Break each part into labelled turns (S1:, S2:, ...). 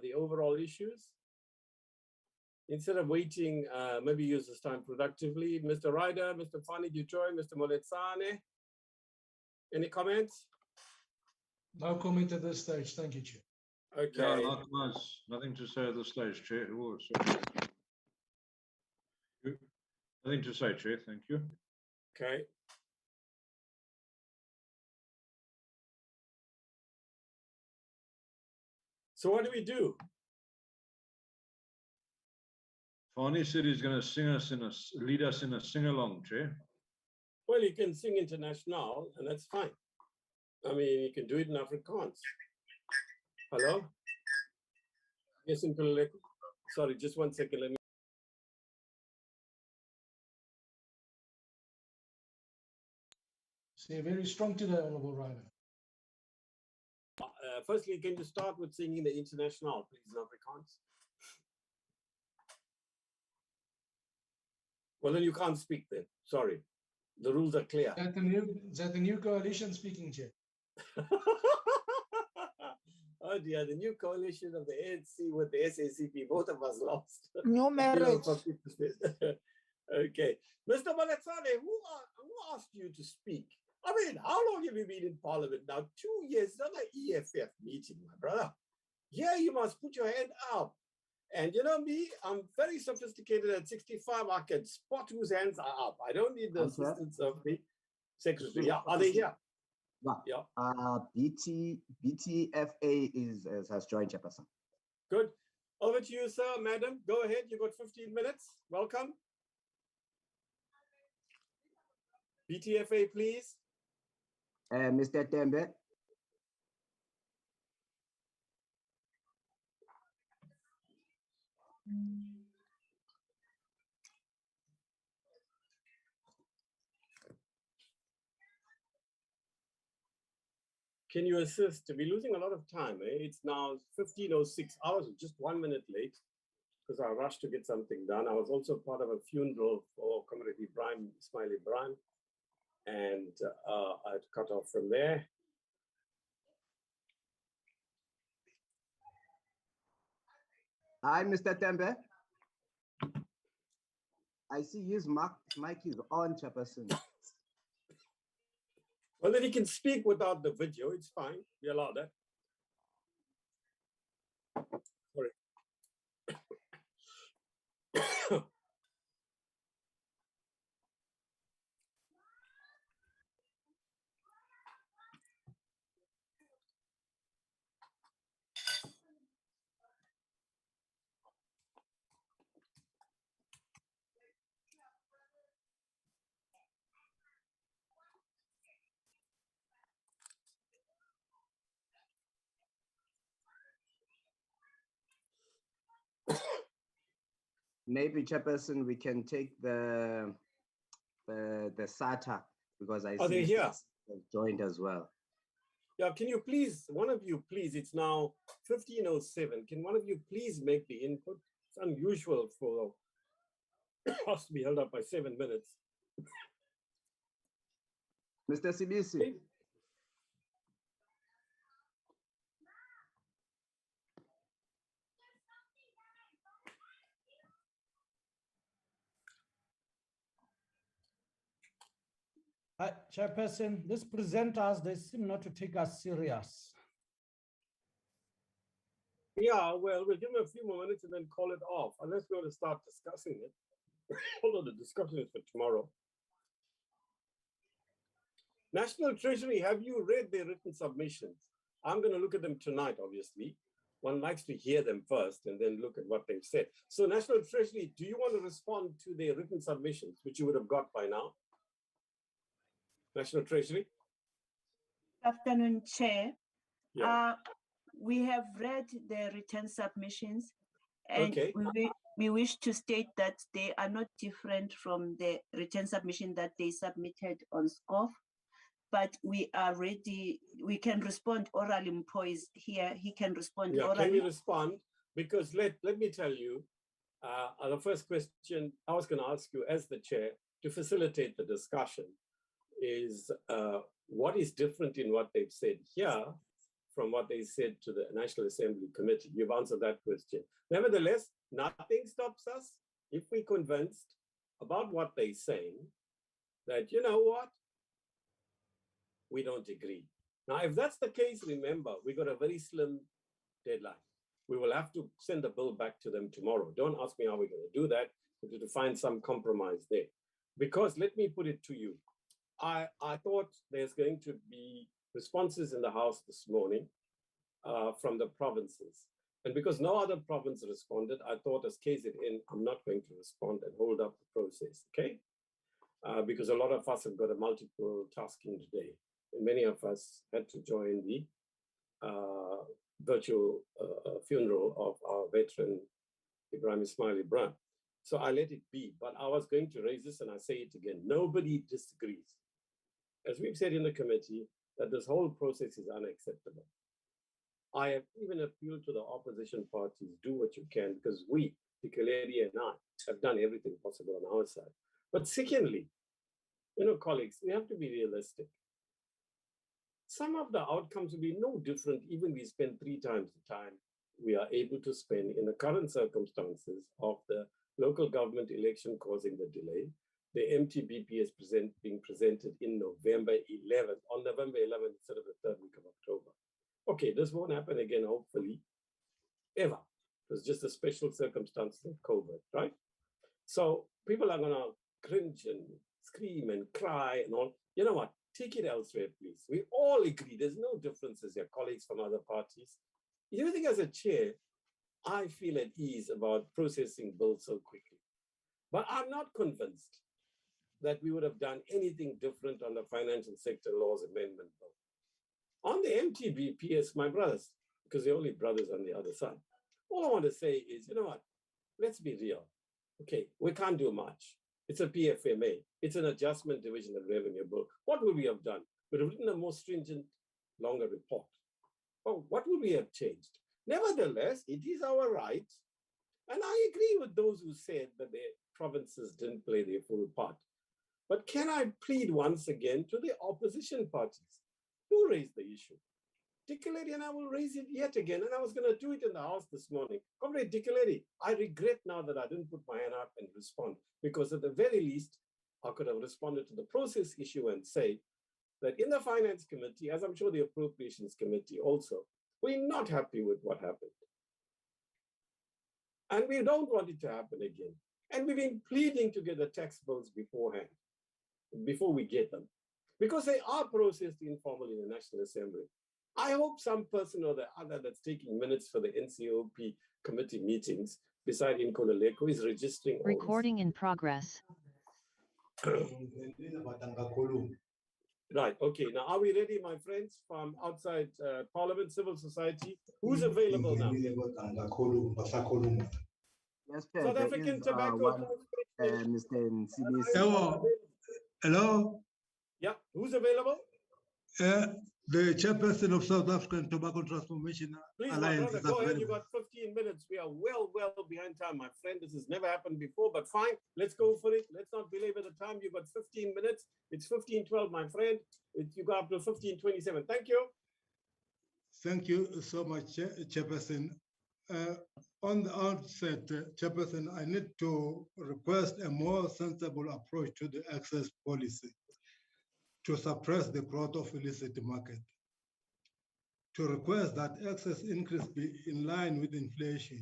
S1: the overall issues? Instead of waiting, maybe use this time productively. Mr. Ryder, Mr. Fani Dutroy, Mr. Moletsane, any comments?
S2: No comment at this stage. Thank you, Chair.
S1: Okay.
S3: Yeah, likewise. Nothing to say at this stage, Chair. Oh, sorry. Nothing to say, Chair. Thank you.
S1: Okay. So what do we do?
S3: Fani said he's going to lead us in a sing-along, Chair.
S1: Well, you can sing international, and that's fine. I mean, you can do it in Afrikaans. Hello? Yes, sorry, just 1 second. Let me.
S2: So you're very strong today, Honorable Ryder.
S1: Firstly, can you start with singing the international, please, in Afrikaans? Well, then you can't speak then. Sorry. The rules are clear.
S2: Is that the new coalition speaking, Chair?
S1: Oh dear, the new coalition of the ANC with the SACP, both of us lost.
S4: No marriage.
S1: Okay. Mr. Moletsane, who asked you to speak? I mean, how long have you been in Parliament now? 2 years, not an EFF meeting, my brother. Yeah, you must put your hand up. And you know me, I'm very sophisticated at 65. I can spot whose hands are up. I don't need the assistance of the secretary. Yeah, are they here?
S5: Yeah. BTFA has joined, Chairperson.
S1: Good. Over to you, sir, madam. Go ahead. You've got 15 minutes. Welcome. BTFA, please.
S5: Mr. Tembe.
S1: Can you assist? We're losing a lot of time. It's now 15:06 hours, just 1 minute late because I rushed to get something done. I was also part of a funeral for Comrade Ibrahim, Ismail Ibrahim, and I had to cut off from there.
S5: Hi, Mr. Tembe. I see his mic is on, Chairperson.
S1: Well, then he can speak without the video. It's fine. We allow that. Sorry.
S5: Maybe, Chairperson, we can take the SATA because I see
S1: they here?
S5: Joined as well.
S1: Yeah, can you please, one of you please, it's now 15:07. Can one of you please make the input? It's unusual for us to be held up by 7 minutes.
S5: Mr. Sibisi.
S1: Okay.
S6: Chairperson, these presenters, they seem not to take us serious.
S1: Yeah, well, we'll give them a few more minutes and then call it off, unless we want to start discussing it. Hold on, the discussion is for tomorrow. National Treasury, have you read their written submissions? I'm going to look at them tonight, obviously. One likes to hear them first and then look at what they've said. So National Treasury, do you want to respond to their written submissions, which you would have got by now? National Treasury.
S7: Good afternoon, Chair.
S1: Yeah.
S7: We have read the written submissions, and
S1: Okay.
S7: we wish to state that they are not different from the written submission that they submitted on SCOF, but we are ready. We can respond orally. Mpo is here. He can respond orally.
S1: Can you respond? Because let me tell you, the first question I was going to ask you as the chair to facilitate the discussion is what is different in what they've said here from what they said to the National Assembly Committee. You've answered that question. Nevertheless, nothing stops us if we're convinced about what they're saying that, you know what, we don't agree. Now, if that's the case, remember, we got a very slim deadline. We will have to send the bill back to them tomorrow. Don't ask me how we're going to do that, but to find some compromise there. Because let me put it to you, I thought there's going to be responses in the House this morning from the provinces. And because no other province responded, I thought as KZN, I'm not going to respond and hold up the process, okay? Because a lot of us have got a multiple tasking today. And many of us had to join the virtual funeral of our veteran, Ibrahim Ismail Ibrahim. So I let it be, but I was going to raise this and I say it again. Nobody disagrees, as we've said in the committee, that this whole process is unacceptable. I have even appealed to the opposition parties, do what you can, because we, Tikeledi and I, have done everything possible on our side. But secondly, you know, colleagues, we have to be realistic. Some of the outcomes will be no different, even we spend 3 times the time we are able to spend in the current circumstances of the local government election causing the delay. The MTBP is being presented in November 11th, on November 11th instead of the 3rd week of October. Okay, this won't happen again, hopefully, ever. It was just a special circumstance of COVID, right? So people are gonna cringe and scream and cry and all. You know what? Take it elsewhere, please. We all agree. There's no differences here, colleagues from other parties. You think as a chair, I feel at ease about processing bills so quickly. But I'm not convinced that we would have done anything different on the financial sector laws amendment bill. On the MTBPS, my brothers, because they're only brothers on the other side, all I want to say is, you know what? Let's be real. Okay, we can't do much. It's a PFMA. It's an adjustment division of revenue bill. What would we have done? We'd have written a more stringent, longer report. Oh, what would we have changed? Nevertheless, it is our right. And I agree with those who said that the provinces didn't play their full part. But can I plead once again to the opposition parties? Who raised the issue? Tikeledi and I will raise it yet again. And I was going to do it in the House this morning. Comrade Tikeledi, I regret now that I didn't put my hand up and respond, because at the very least, I could have responded to the process issue and say that in the Finance Committee, as I'm sure the Appropriations Committee also, we're not happy with what happened. And we don't want it to happen again. And we've been pleading to get the tax bills beforehand, before we get them, because they are processed informally in the National Assembly. I hope some person or the other that's taking minutes for the NCOP committee meetings, beside Nkololeko, is registering all
S4: Recording in progress.
S1: Right, okay. Now, are we ready, my friends, from outside Parliament, civil society? Who's available now?
S5: Yes, Chair,
S1: South
S5: there
S1: African
S5: is,
S1: Tobacco
S5: one,
S1: Corporation.
S5: Mr. Ncibisi.
S2: Hello. Hello.
S1: Yeah, who's available?
S2: The chairperson of South African Tobacco Transformation
S1: Please, my
S2: Alliance
S1: brother,
S2: is
S1: go ahead.
S2: available.
S1: You've got 15 minutes. We are well behind time, my friend. This has never happened before, but fine. Let's go for it. Let's not belabor the time. You've got 15 minutes. It's 15:12, my friend. You go up to 15:27. Thank you.
S2: Thank you so much, Chairperson. On the outset, Chairperson, I need to request a more sensible approach to the excise policy to suppress the growth of illicit market. To request that excess increase be in line with inflation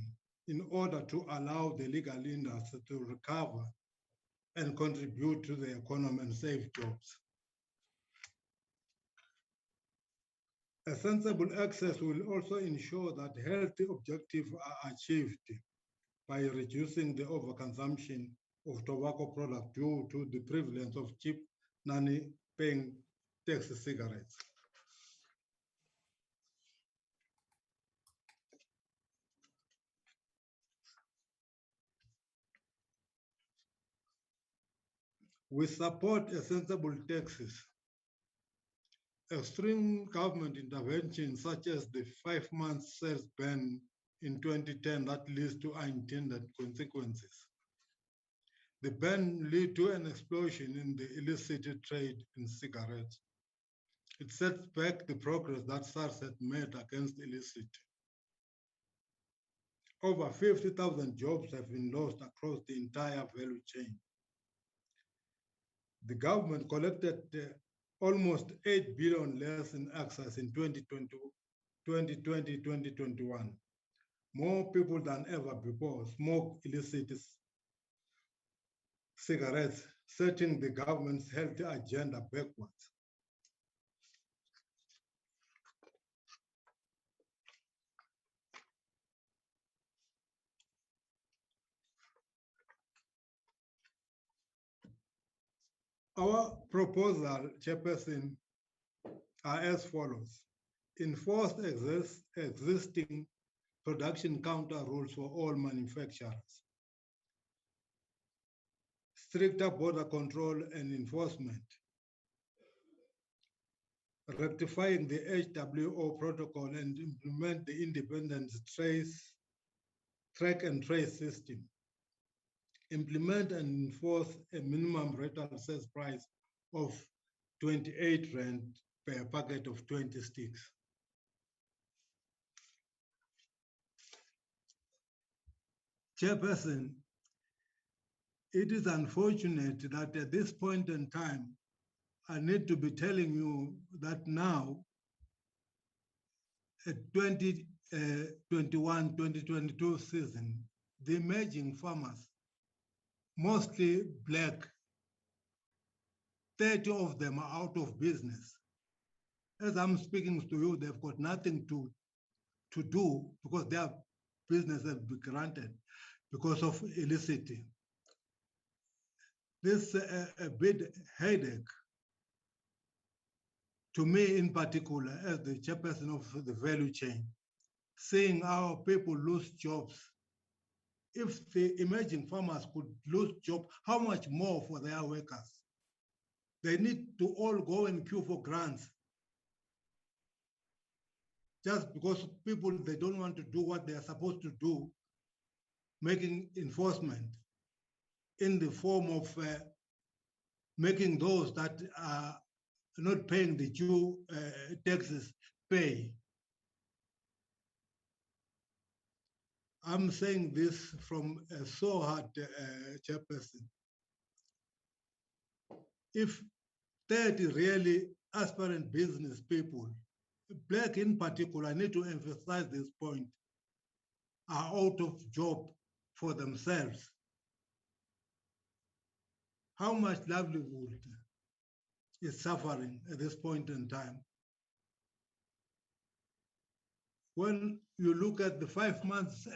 S2: in order to allow the legal industry to recover and contribute to the economy and save jobs. A sensible access will also ensure that healthy objectives are achieved by reducing the overconsumption of tobacco products due to the prevalence of cheap, non-paying tax cigarettes. We support a sensible taxes. Extreme government intervention, such as the 5-month sales ban in 2010 that leads to unintended consequences. The ban led to an explosion in the illicit trade in cigarettes. It sets back the progress that SARS had made against illicit. Over 50,000 jobs have been lost across the entire value chain. The government collected almost 8 billion less in excise in 2020-2021. More people than ever before smoke illicit cigarettes, setting the government's health agenda backwards. Our proposal, Chairperson, are as follows. Enforce existing production counter rules for all manufacturers. Stricter border control and enforcement. Rectifying the HWO protocol and implement the independent track and trace system. Implement and enforce a minimum rental sales price of 28 rand per packet of 20 sticks. Chairperson, it is unfortunate that at this point in time, I need to be telling you that now, at 2021-2022 season, the emerging farmers, mostly black, 30 of them are out of business. As I'm speaking to you, they've got nothing to do because their business has been granted because of illicit. This a big headache to me in particular as the chairperson of the value chain, seeing our people lose jobs. If the emerging farmers could lose jobs, how much more for their workers? They need to all go and queue for grants. Just because people, they don't want to do what they are supposed to do, making enforcement in the form of making those that are not paying the due taxes pay. I'm saying this from a so hard chairperson. If 30 really aspirant business people, black in particular, I need to emphasize this point, are out of job for themselves, how much livelihood is suffering at this point in time? When you look at the 5 months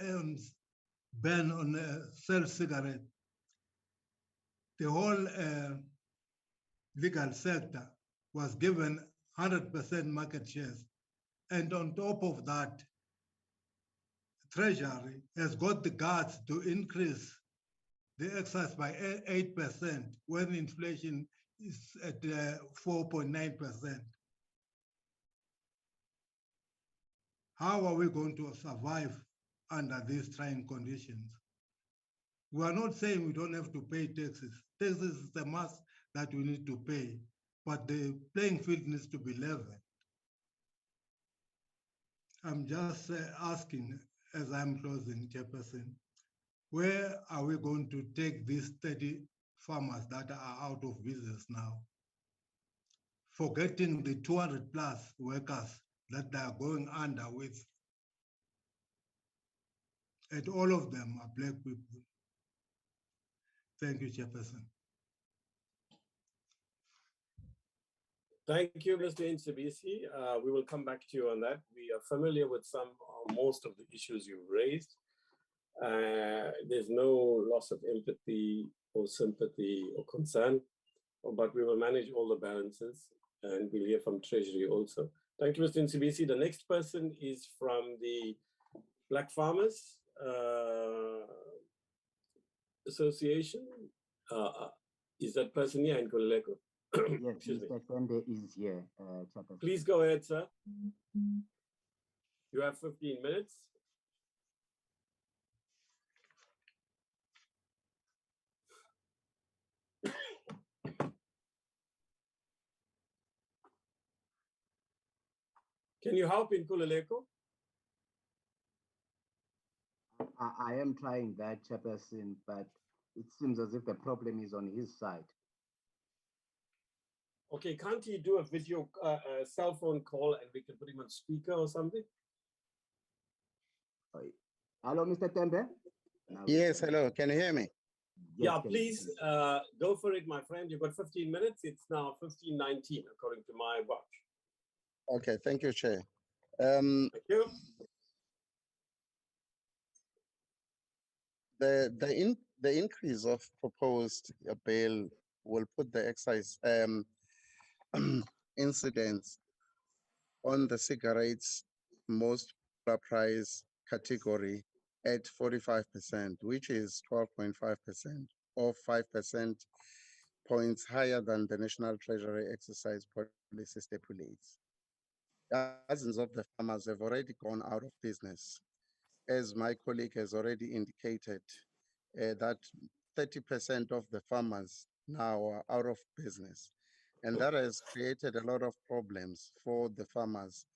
S2: ban on sell cigarette, the whole legal sector was given 100% market shares. And on top of that, Treasury has got the guts to increase the excise by 8% when inflation is at 4.9%. How are we going to survive under these trying conditions? We are not saying we don't have to pay taxes. Taxes is a must that we need to pay, but the playing field needs to be level. I'm just asking, as I'm closing, Chairperson, where are we going to take these 30 farmers that are out of business now? Forgetting the 200 plus workers that they are going under with. And all of them are black people. Thank you, Chairperson.
S1: Thank you, Mr. Nsibisi. We will come back to you on that. We are familiar with some or most of the issues you've raised. There's no loss of empathy or sympathy or concern, but we will manage all the balances, and we'll hear from Treasury also. Thank you, Mr. Nsibisi. The next person is from the Black Farmers Association. Is that person here in Koleko?
S4: Yes, Mr. Twende is here.
S1: Please go ahead, sir. You have 15 minutes. Can you help in Kululeko?
S5: I am trying that, Chairperson, but it seems as if the problem is on his side.
S1: Okay, can't he do a video, cell phone call and we can put him on speaker or something?
S5: Hello, Mr. Tembe?
S8: Yes, hello. Can you hear me?
S5: Yes,
S1: Yeah,
S5: can
S1: please
S5: you-
S1: go for it, my friend. You've got 15 minutes. It's now 15:19, according to my watch.
S8: Okay, thank you, Chair.
S1: Thank you.
S8: The increase of proposed bill will put the excise incidence on the cigarettes most popular price category at 45%, which is 12.5% or 5% points higher than the National Treasury Excise Policy stipulates. Dozens of the farmers have already gone out of business. As my colleague has already indicated, that 30% of the farmers now are out of business. And that has created a lot of problems for the farmers,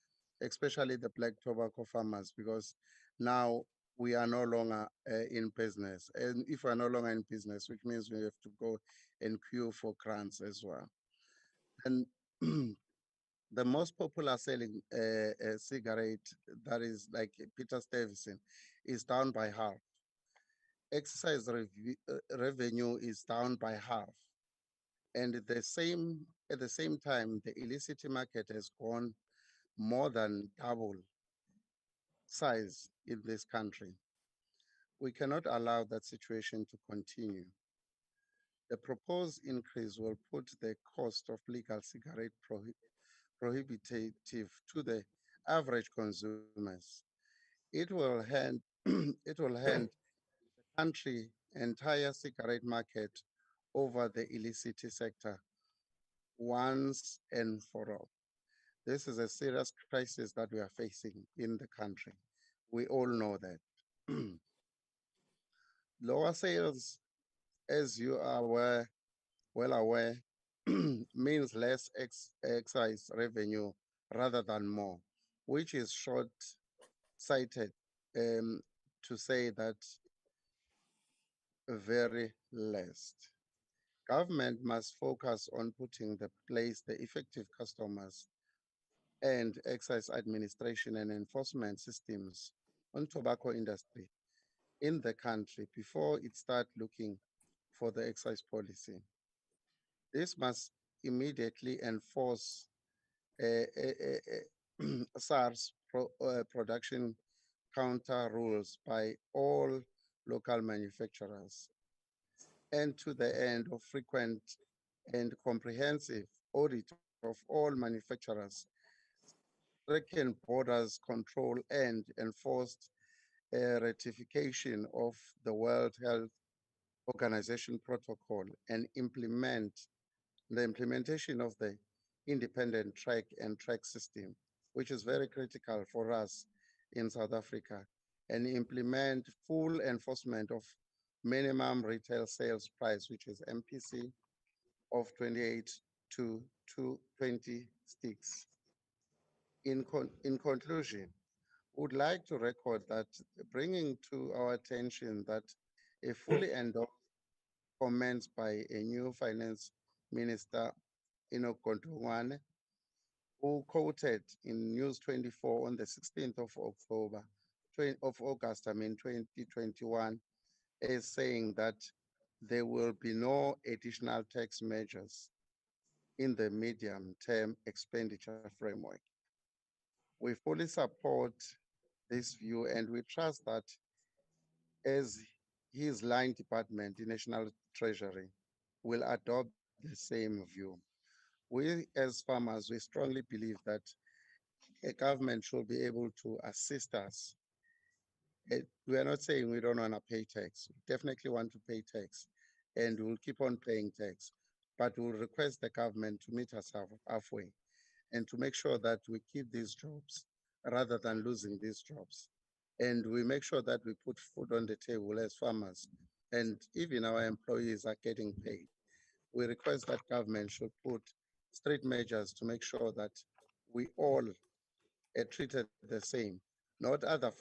S8: especially the black tobacco farmers, because now we are no longer in business. And if we're no longer in business, which means we have to go and queue for grants as well. And the most popular selling cigarette, that is like Peter Stuyvesant, is down by half. Excise revenue is down by half. And at the same time, the illicit market has gone more than double size in this country. We cannot allow that situation to continue. The proposed increase will put the cost of legal cigarette prohibitive to the average consumers. It will hand the country entire cigarette market over the illicit sector once and for all. This is a serious crisis that we are facing in the country. We all know that. Lower sales, as you are well aware, means less excise revenue rather than more, which is short-sighted to say that very less. Government must focus on putting the effective customers and excise administration and enforcement systems on tobacco industry in the country before it start looking for the excise policy. This must immediately enforce SARS production counter rules by all local manufacturers, and to the end of frequent and comprehensive audit of all manufacturers, stricken borders control and enforced ratification of the World Health Organization protocol and the implementation of the independent track and track system, which is very critical for us in South Africa, and implement full enforcement of minimum retail sales price, which is MPC, of 28 to 20 sticks. In conclusion, would like to record that bringing to our attention that a fully endorsed comments by a new finance minister, Inokontungwane, who quoted in News 24 on the 16th of August, 2021, is saying that there will be no additional tax measures in the medium-term expenditure framework. We fully support this view, and we trust that as his line department, the National Treasury, will adopt the same view. We as farmers, we strongly believe that a government should be able to assist us. We are not saying we don't want to pay tax. We definitely want to pay tax, and we'll keep on paying tax. But we'll request the government to meet us halfway and to make sure that we keep these jobs rather than losing these jobs. And we make sure that we put food on the table as farmers, and even our employees are getting paid. We request that government should put strict measures to make sure that we all treated the same. Not other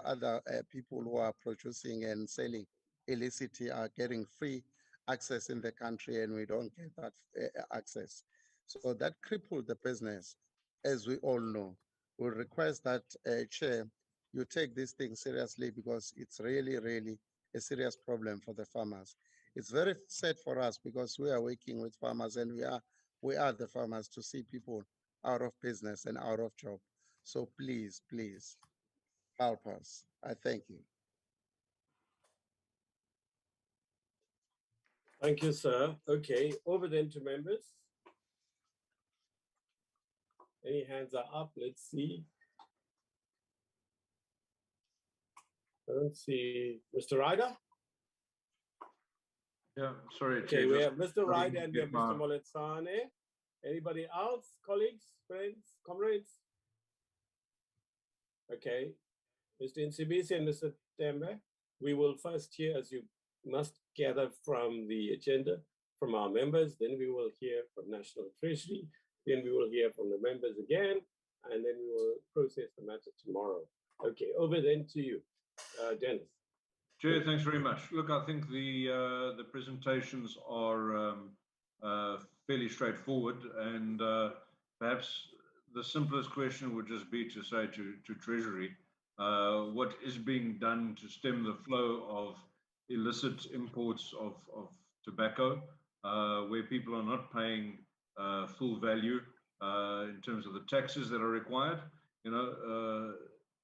S8: other people who are producing and selling illicit are getting free access in the country, and we don't get that access. So that crippled the business, as we all know. We request that, Chair, you take this thing seriously, because it's really, really a serious problem for the farmers. It's very sad for us, because we are working with farmers, and we are the farmers, to see people out of business and out of job. So please, please help us. I thank you.
S1: Thank you, sir. Okay, over then to members. Any hands are up? Let's see. I don't see Mr. Ryder.
S3: Yeah, sorry.
S1: Okay,
S3: Chair,
S1: we
S3: just
S1: have Mr. Ryder and we have
S3: get
S1: Mr.
S3: my-
S1: Moletsane. Anybody else? Colleagues, friends, comrades? Okay, Mr. Nsibisi and Mr. Tembe, we will first hear, as you must gather from the agenda, from our members, then we will hear from National Treasury, then we will hear from the members again, and then we will process the matter tomorrow. Okay, over then to you, Dennis.
S3: Chair, thanks very much. Look, I think the presentations are fairly straightforward, and perhaps the simplest question would just be to say to Treasury, what is being done to stem the flow of illicit imports of tobacco, where people are not paying full value in terms of the taxes that are required. You know,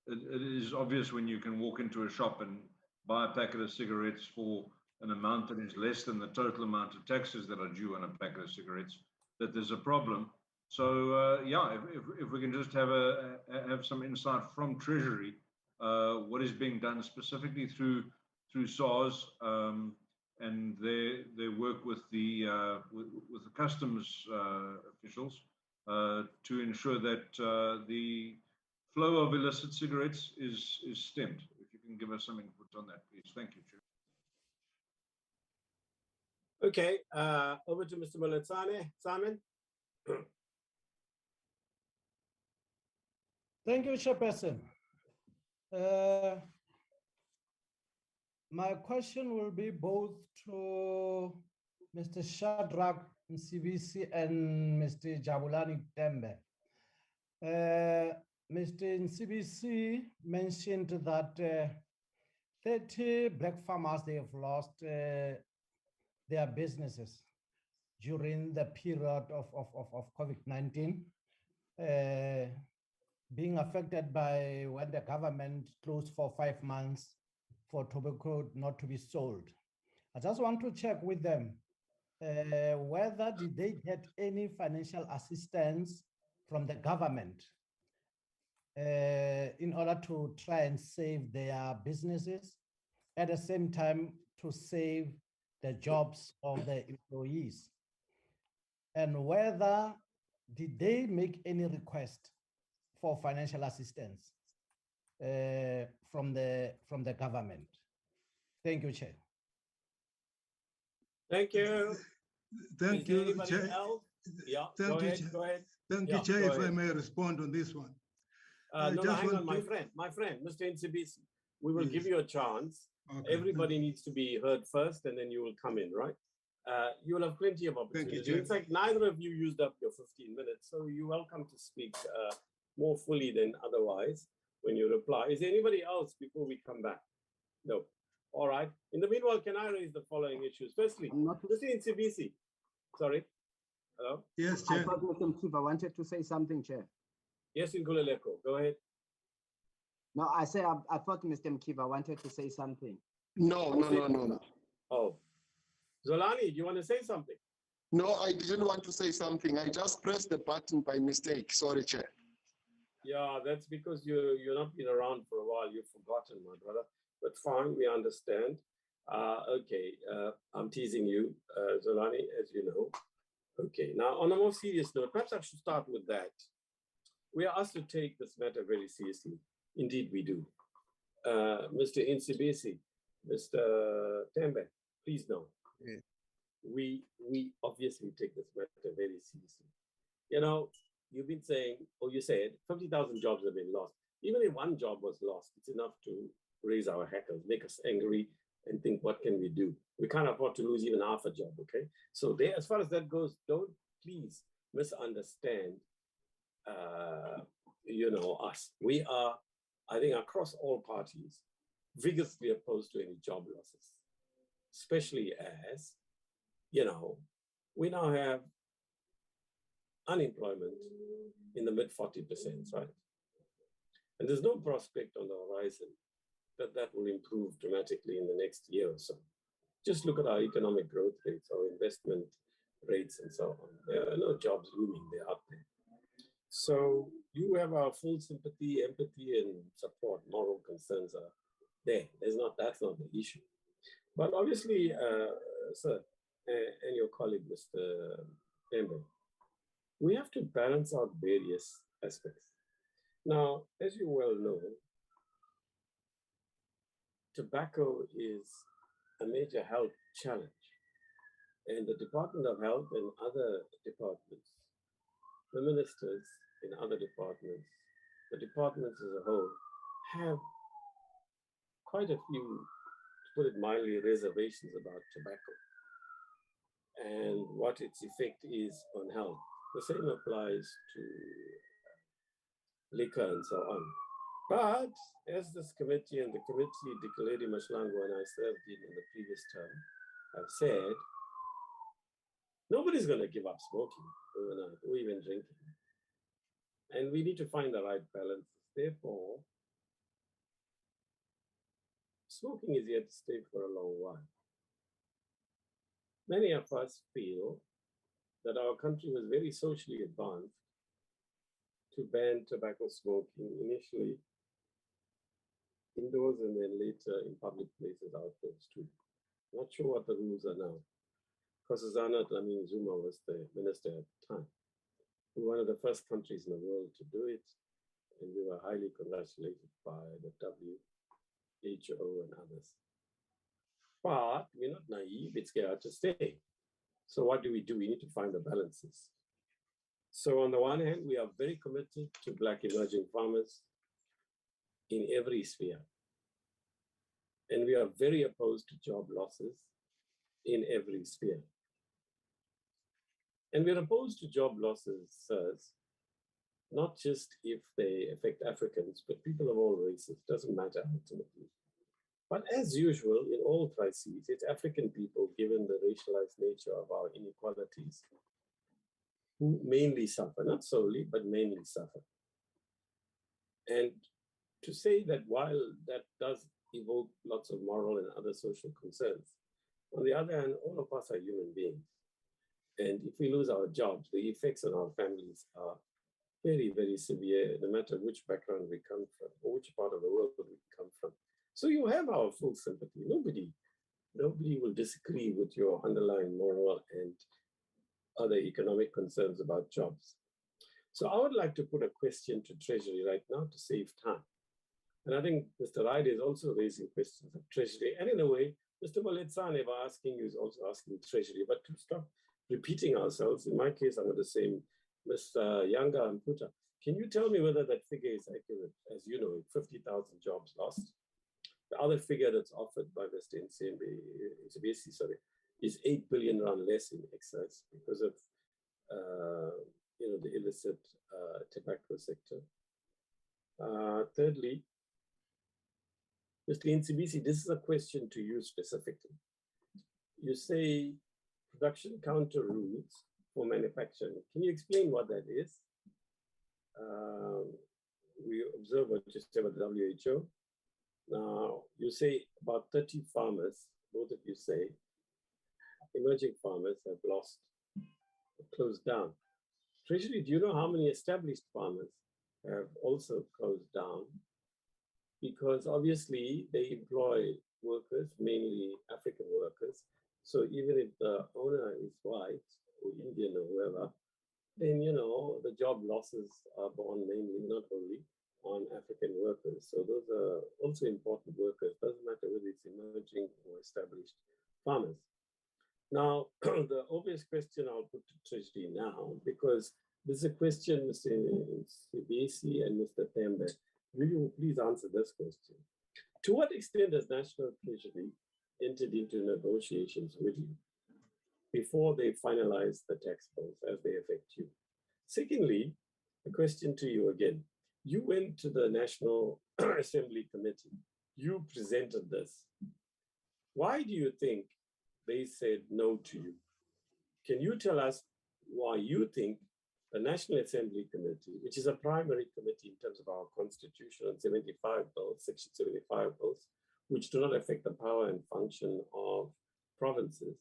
S3: it is obvious when you can walk into a shop and buy a packet of cigarettes for an amount that is less than the total amount of taxes that are due on a packet of cigarettes, that there's a problem. So yeah, if we can just have some insight from Treasury, what is being done specifically through SARS and their work with the customs officials to ensure that the flow of illicit cigarettes is stemmed. If you can give us some input on that, please. Thank you, Chair.
S1: Okay, over to Mr. Moletsane. Simon.
S6: Thank you, Chairperson. My question will be both to Mr. Shadrach Nsibisi and Mr. Jabulani Tembe. Mr. Nsibisi mentioned that 30 black farmers, they have lost their businesses during the period of COVID-19, being affected by when the government closed for 5 months for tobacco not to be sold. I just want to check with them whether did they get any financial assistance from the government in order to try and save their businesses, at the same time to save the jobs of the employees, and whether did they make any request for financial assistance from the government. Thank you, Chair.
S1: Thank you.
S2: Thank
S1: Is
S2: you,
S1: anybody
S2: Chair.
S1: else? Yeah,
S2: Thank
S1: go
S2: you,
S1: ahead,
S2: Chair.
S1: go ahead.
S2: Thank
S1: Yeah,
S2: you, Chair,
S1: go
S2: if I
S1: ahead.
S2: may respond on this one.
S1: No,
S2: just
S1: hang
S2: want
S1: on, my
S2: to-
S1: friend, Mr. Nsibisi. We will give
S2: Yes.
S1: you a chance.
S2: Okay,
S1: Everybody needs to be heard first, and then you will come in, right? You will have plenty of opportunity.
S2: Chair.
S1: In fact, neither of you used up your 15 minutes, so you're welcome to speak more fully than otherwise when you reply. Is there anybody else before we come back? No. All right. In the meanwhile, can I raise the following issues? Firstly, Mr. Nsibisi. Sorry. Hello?
S2: Yes,
S5: I
S2: Chair.
S5: thought Mr. Mkiva wanted to say something, Chair.
S1: Yes, Nkululeko. Go ahead.
S5: No, I said I thought Mr. Mkiva wanted to say something.
S8: No.
S1: Oh. Zolani, do you want to say something?
S8: No, I didn't want to say something. I just pressed the button by mistake. Sorry, Chair.
S1: Yeah, that's because you're not been around for a while. You've forgotten, my brother. But fine, we understand. Okay, I'm teasing you, Zolani, as you know. Okay, now on a more serious note, perhaps I should start with that. We are asked to take this matter very seriously. Indeed, we do. Mr. Nsibisi, Mr. Tembe, please know.
S8: Yeah.
S1: We obviously take this matter very seriously. You know, you've been saying, or you said 50,000 jobs have been lost. Even if one job was lost, it's enough to raise our hackles, make us angry, and think, what can we do? We can't afford to lose even half a job, okay? So there, as far as that goes, don't please misunderstand, us. We are, I think, across all parties, vigorously opposed to any job losses, especially as, we now have unemployment in the mid 40%, right? And there's no prospect on the horizon that will improve dramatically in the next year or so. Just look at our economic growth rates, our investment rates, and so on. There are no jobs looming, they're out there. So you have our full sympathy, empathy, and support. Moral concerns are there. That's not the issue. But obviously, sir, and your colleague, Mr. Embe, we have to balance out various aspects. Now, as you well know, tobacco is a major health challenge. And the Department of Health and other departments, the ministers in other departments, the departments as a whole, have quite a few, to put it mildly, reservations about tobacco and what its effect is on health. The same applies to liquor and so on. But as this committee and the committee Dr. Lady Mashlangu and I served in the previous term have said, nobody's going to give up smoking overnight or even drinking. And we need to find the right balance. Therefore, smoking is here to stay for a long while. Many of us feel that our country was very socially advanced to ban tobacco smoking initially indoors and then later in public places outdoors too. Not sure what the rules are now. Nkosazana Dlamini Zuma was the minister at the time. We were one of the first countries in the world to do it, and we were highly congratulated by the WHO and others. But we're not naive, it's here to stay. So what do? We need to find the balances. So on the one hand, we are very committed to Black emerging farmers in every sphere. And we are very opposed to job losses in every sphere. And we're opposed to job losses, sirs, not just if they affect Africans, but people of all races, doesn't matter ultimately. But as usual, in all crises, it's African people, given the racialized nature of our inequalities, who mainly suffer, not solely, but mainly suffer. And to say that while that does evoke lots of moral and other social concerns, on the other hand, all of us are human beings. And if we lose our jobs, the effects on our families are very, very severe, no matter which background we come from or which part of the world we come from. So you have our full sympathy. Nobody will disagree with your underlying moral and other economic concerns about jobs. So I would like to put a question to Treasury right now to save time. And I think Mr. Ryder is also raising questions of Treasury. And in a way, Mr. Moletsane, by asking you, is also asking Treasury. But to stop repeating ourselves, in my case, I'm going to say, Mr. Yanga and Puta, can you tell me whether that figure is accurate? As you know, 50,000 jobs lost. The other figure that's offered by Mr. Nsebesi, is 8 billion rand less in excise because of the illicit tobacco sector. Thirdly, Mr. Nsebesi, this is a question to you specifically. You say production counter rules for manufacturing. Can you explain what that is? We observe what you say about the WHO. Now, you say about 30 farmers, both of you say, emerging farmers have lost, closed down. Treasury, do you know how many established farmers have also closed down? Because obviously they employ workers, mainly African workers. So even if the owner is white or Indian or whoever, then, the job losses are borne mainly, not only, on African workers. So those are also important workers. Doesn't matter whether it's emerging or established farmers. Now, the obvious question I'll put to Treasury now, because There's a question, Mr. Sibisi and Mr. Tembe. Will you please answer this question? To what extent has National Treasury entered into negotiations with you before they finalize the tax bills as they affect you? Secondly, a question to you again. You went to the National Assembly Committee. You presented this. Why do you think they said no to you? Can you tell us why you think the National Assembly Committee, which is a primary committee in terms of our constitution on 75 bills, section 75 bills, which do not affect the power and function of provinces,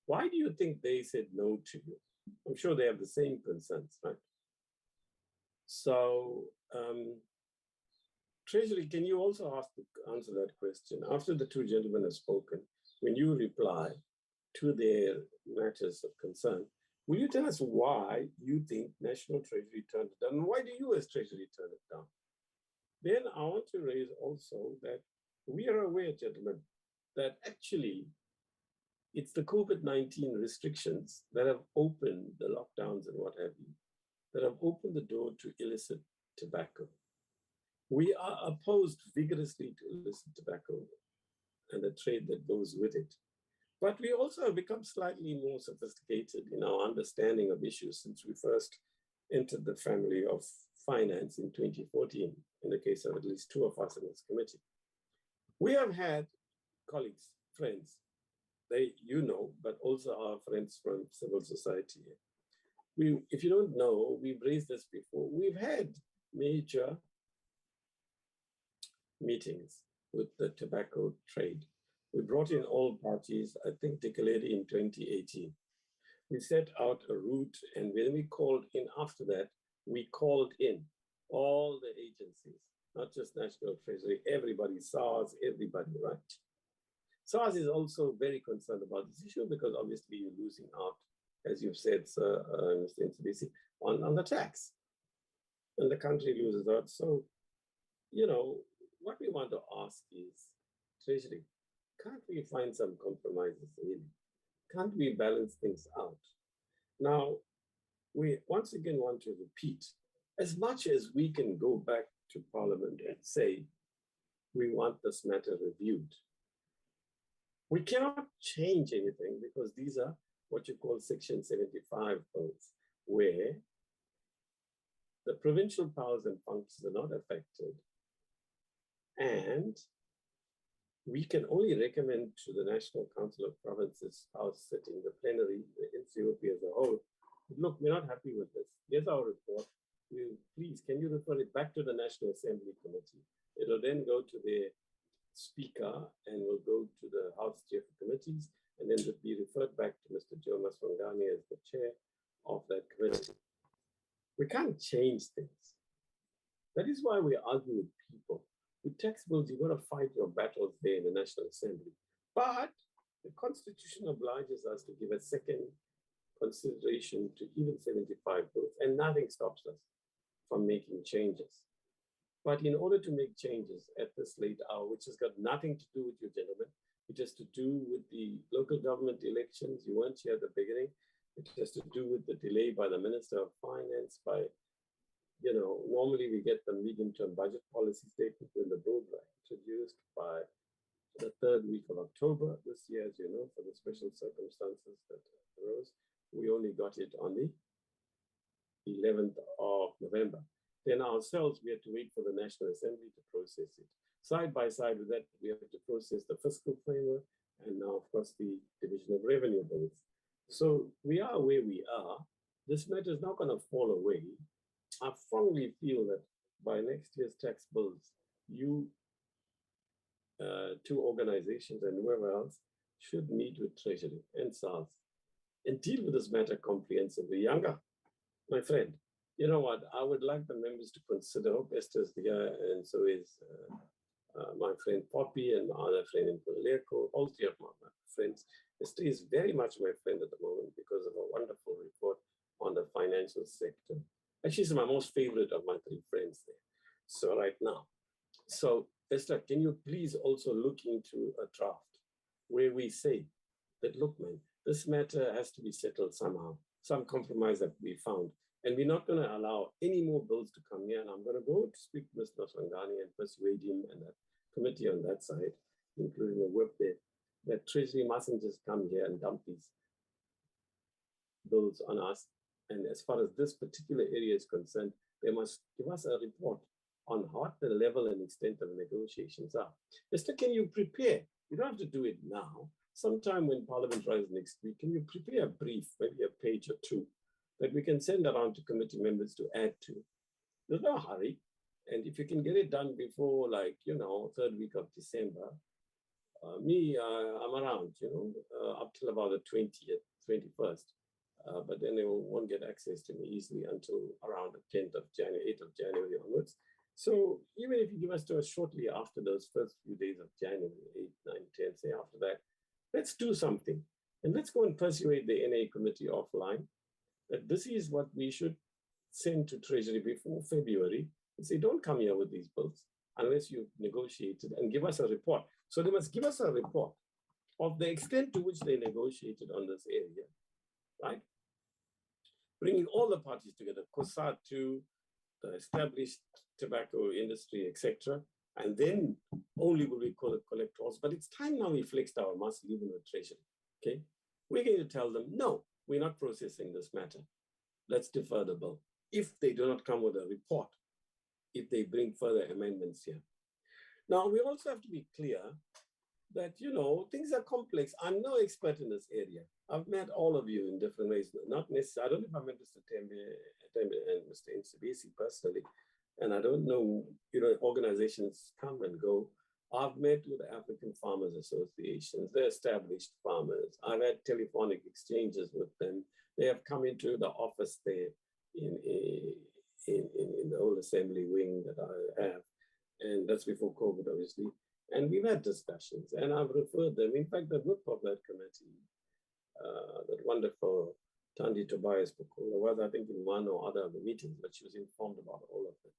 S1: why do you think they said no to you? I'm sure they have the same concerns, right? So, Treasury, can you also answer that question? After the two gentlemen have spoken, when you reply to their matters of concern, will you tell us why you think National Treasury turned it down? And why do you as Treasury turn it down? Then I want to raise also that we are aware, gentlemen, that actually it's the COVID-19 restrictions that have opened the lockdowns and what have you, that have opened the door to illicit tobacco. We are opposed vigorously to illicit tobacco and the trade that goes with it. But we also have become slightly more sophisticated in our understanding of issues since we first entered the family of finance in 2014, in the case of at least two of us in this committee. We have had colleagues, friends, they, you know, but also our friends from civil society. If you don't know, we've raised this before. We've had major meetings with the tobacco trade. We brought in all parties, I think declared in 2018. We set out a route, and when we called in after that, we called in all the agencies, not just National Treasury, everybody, SARS, everybody, right? SARS is also very concerned about this issue because obviously you're losing out, as you've said, Sir, Mr. Nsibisi, on the tax. And the country loses out. So, you know, what we want to ask is, Treasury, can't we find some compromises really? Can't we balance things out? Now, we once again want to repeat, as much as we can go back to Parliament and say, we want this matter reviewed, we cannot change anything because these are what you call Section 75 bills, where the provincial powers and functions are not affected. And we can only recommend to the National Council of Provinces, House sitting, the plenary, the NCOP as a whole, look, we're not happy with this. Here's our report. Please, can you refer it back to the National Assembly Committee? It'll then go to the Speaker and will go to the House Chair for Committees, and then it'll be referred back to Mr. Joe Maswangani as the chair of that committee. We can't change things. That is why we argue with people. With tax bills, you've got to fight your battles there in the National Assembly. But the Constitution obliges us to give a second consideration to even 75 bills, and nothing stops us from making changes. But in order to make changes at this late hour, which has got nothing to do with you, gentlemen, it has to do with the local government elections. You weren't here at the beginning. It has to do with the delay by the Minister of Finance, by, you know, normally we get the medium-term budget policy statement when the bills were introduced by the 3rd week of October this year, as you know, for the special circumstances that arose. We only got it on the 11th of November. Then ourselves, we had to wait for the National Assembly to process it. Side by side with that, we have to process the fiscal framework and now, of course, the division of revenue bills. So we are where we are. This matter is not going to fall away. I strongly feel that by next year's tax bills, you two organizations and whoever else should meet with Treasury and SARS and deal with this matter comprehensively. Younger, my friend, you know what? I would like the members to consider, hope Esther's here, and so is my friend Poppy and my other friend in Poleko, all three of my friends. Esther is very much my friend at the moment because of a wonderful report on the financial sector. And she's my most favorite of my three friends there. So right now. So Esther, can you please also look into a draft where we say that, look, man, this matter has to be settled somehow, some compromise that we found. And we're not going to allow any more bills to come here. And I'm going to go to speak to Mr. Sangani and persuade him and the committee on that side, including the whip there, that Treasury mustn't just come here and dump these bills on us. And as far as this particular area is concerned, they must give us a report on what the level and extent of the negotiations are. Mr. Can you prepare? You don't have to do it now. Sometime when Parliament rises next week, can you prepare a brief, maybe a page or two, that we can send around to committee members to add to? There's no hurry. And if you can get it done before, like, you know, 3rd week of December, I'm around, you know, up till about the 20th, 21st. But then they won't get access to me easily until around the 10th of January, 8th of January onwards. So even if you give us to us shortly after those first few days of January, 8, 9, 10, say after that, let's do something. And let's go and persuade the NA committee offline that this is what we should send to Treasury before February and say, don't come here with these bills unless you've negotiated, and give us a report. So they must give us a report of the extent to which they negotiated on this area, right? Bringing all the parties together, COSATU, the established tobacco industry, etc. And then only will we collect calls. But it's time now we flexed our muscle even with Treasury, okay? We're going to tell them, no, we're not processing this matter. Let's defer the bill. If they do not come with a report, if they bring further amendments here. Now, we also have to be clear that, you know, things are complex. I'm no expert in this area. I've met all of you in different ways. Not necessarily, I don't know if I met Mr. Tembe and Mr. Nsibisi personally, and I don't know, you know, organizations come and go. I've met with the African Farmers Associations, the established farmers. I've had telephonic exchanges with them. They have come into the office there in the old assembly wing that I have. And that's before COVID, obviously. And we've had discussions, and I've referred them. In fact, the whip of that committee, that wonderful Tandi Tobias Pukula was, I think, in one or other of the meetings, but she was informed about all of them.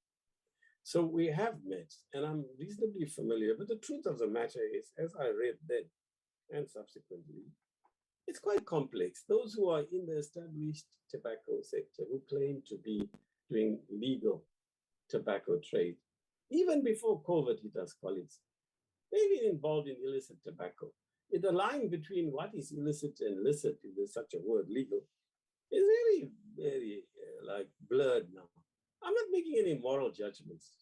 S1: So we have met, and I'm reasonably familiar, but the truth of the matter is, as I read then and subsequently, it's quite complex. Those who are in the established tobacco sector, who claim to be doing legal tobacco trade, even before COVID hit us, colleagues, they've been involved in illicit tobacco. The line between what is illicit and licit, if there's such a word, legal, is very, very like blurred now. I'm not making any moral judgments.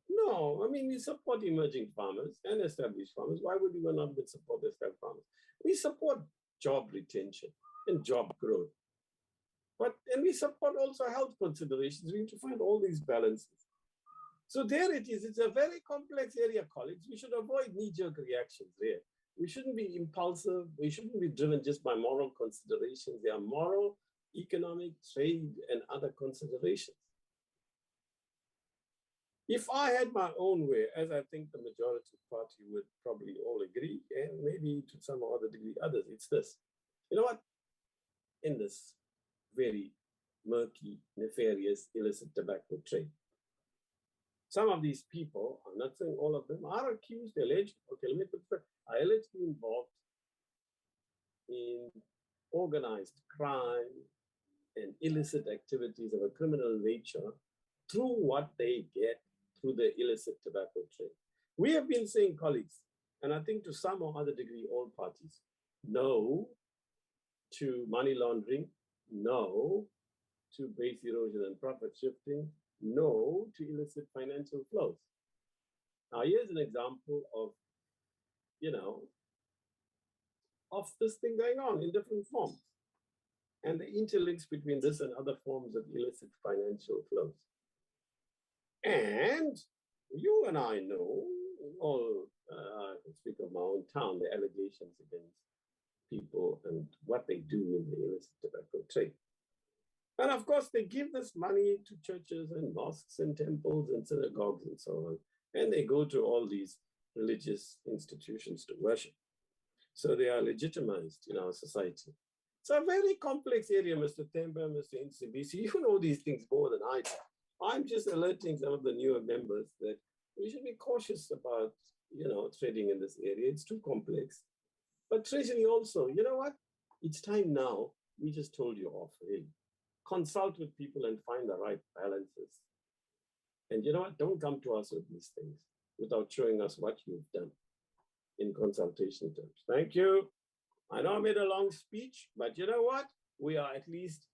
S1: No, I mean, we support emerging farmers and established farmers. Why would we not support established farmers? We support job retention and job growth. And we support also health considerations. We need to find all these balances. So there it is. It's a very complex area, colleagues. We should avoid knee-jerk reactions there. We shouldn't be impulsive. We shouldn't be driven just by moral considerations. There are moral, economic, trade, and other considerations. If I had my own way, as I think the majority party would probably all agree, and maybe to some other degree others, it's this. You know what? In this very murky, nefarious, illicit tobacco trade, some of these people, I'm not saying all of them, are accused, alleged, okay, let me put it, are allegedly involved in organized crime and illicit activities of a criminal nature through what they get through the illicit tobacco trade. We have been saying, colleagues, and I think to some or other degree, all parties, no to money laundering, no to base erosion and profit shifting, no to illicit financial flows. Now, here's an example of, you know, of this thing going on in different forms and the interlinks between this and other forms of illicit financial flows. And you and I know, I can speak of my own town, the allegations against people and what they do in the illicit tobacco trade. And of course, they give this money to churches and mosques and temples and synagogues and so on. And they go to all these religious institutions to worship. So they are legitimized in our society. It's a very complex area, Mr. Tembe, Mr. Nsibisi. You know these things more than I do. I'm just alerting some of the newer members that we should be cautious about, you know, trading in this area. It's too complex. But Treasury also, you know what? It's time now. We just told you off, really. consult with people and find the right balances. And you know what? Don't come to us with these things without showing us what you've done in consultation terms. Thank you. I know I made a long speech, but you know what? We are at least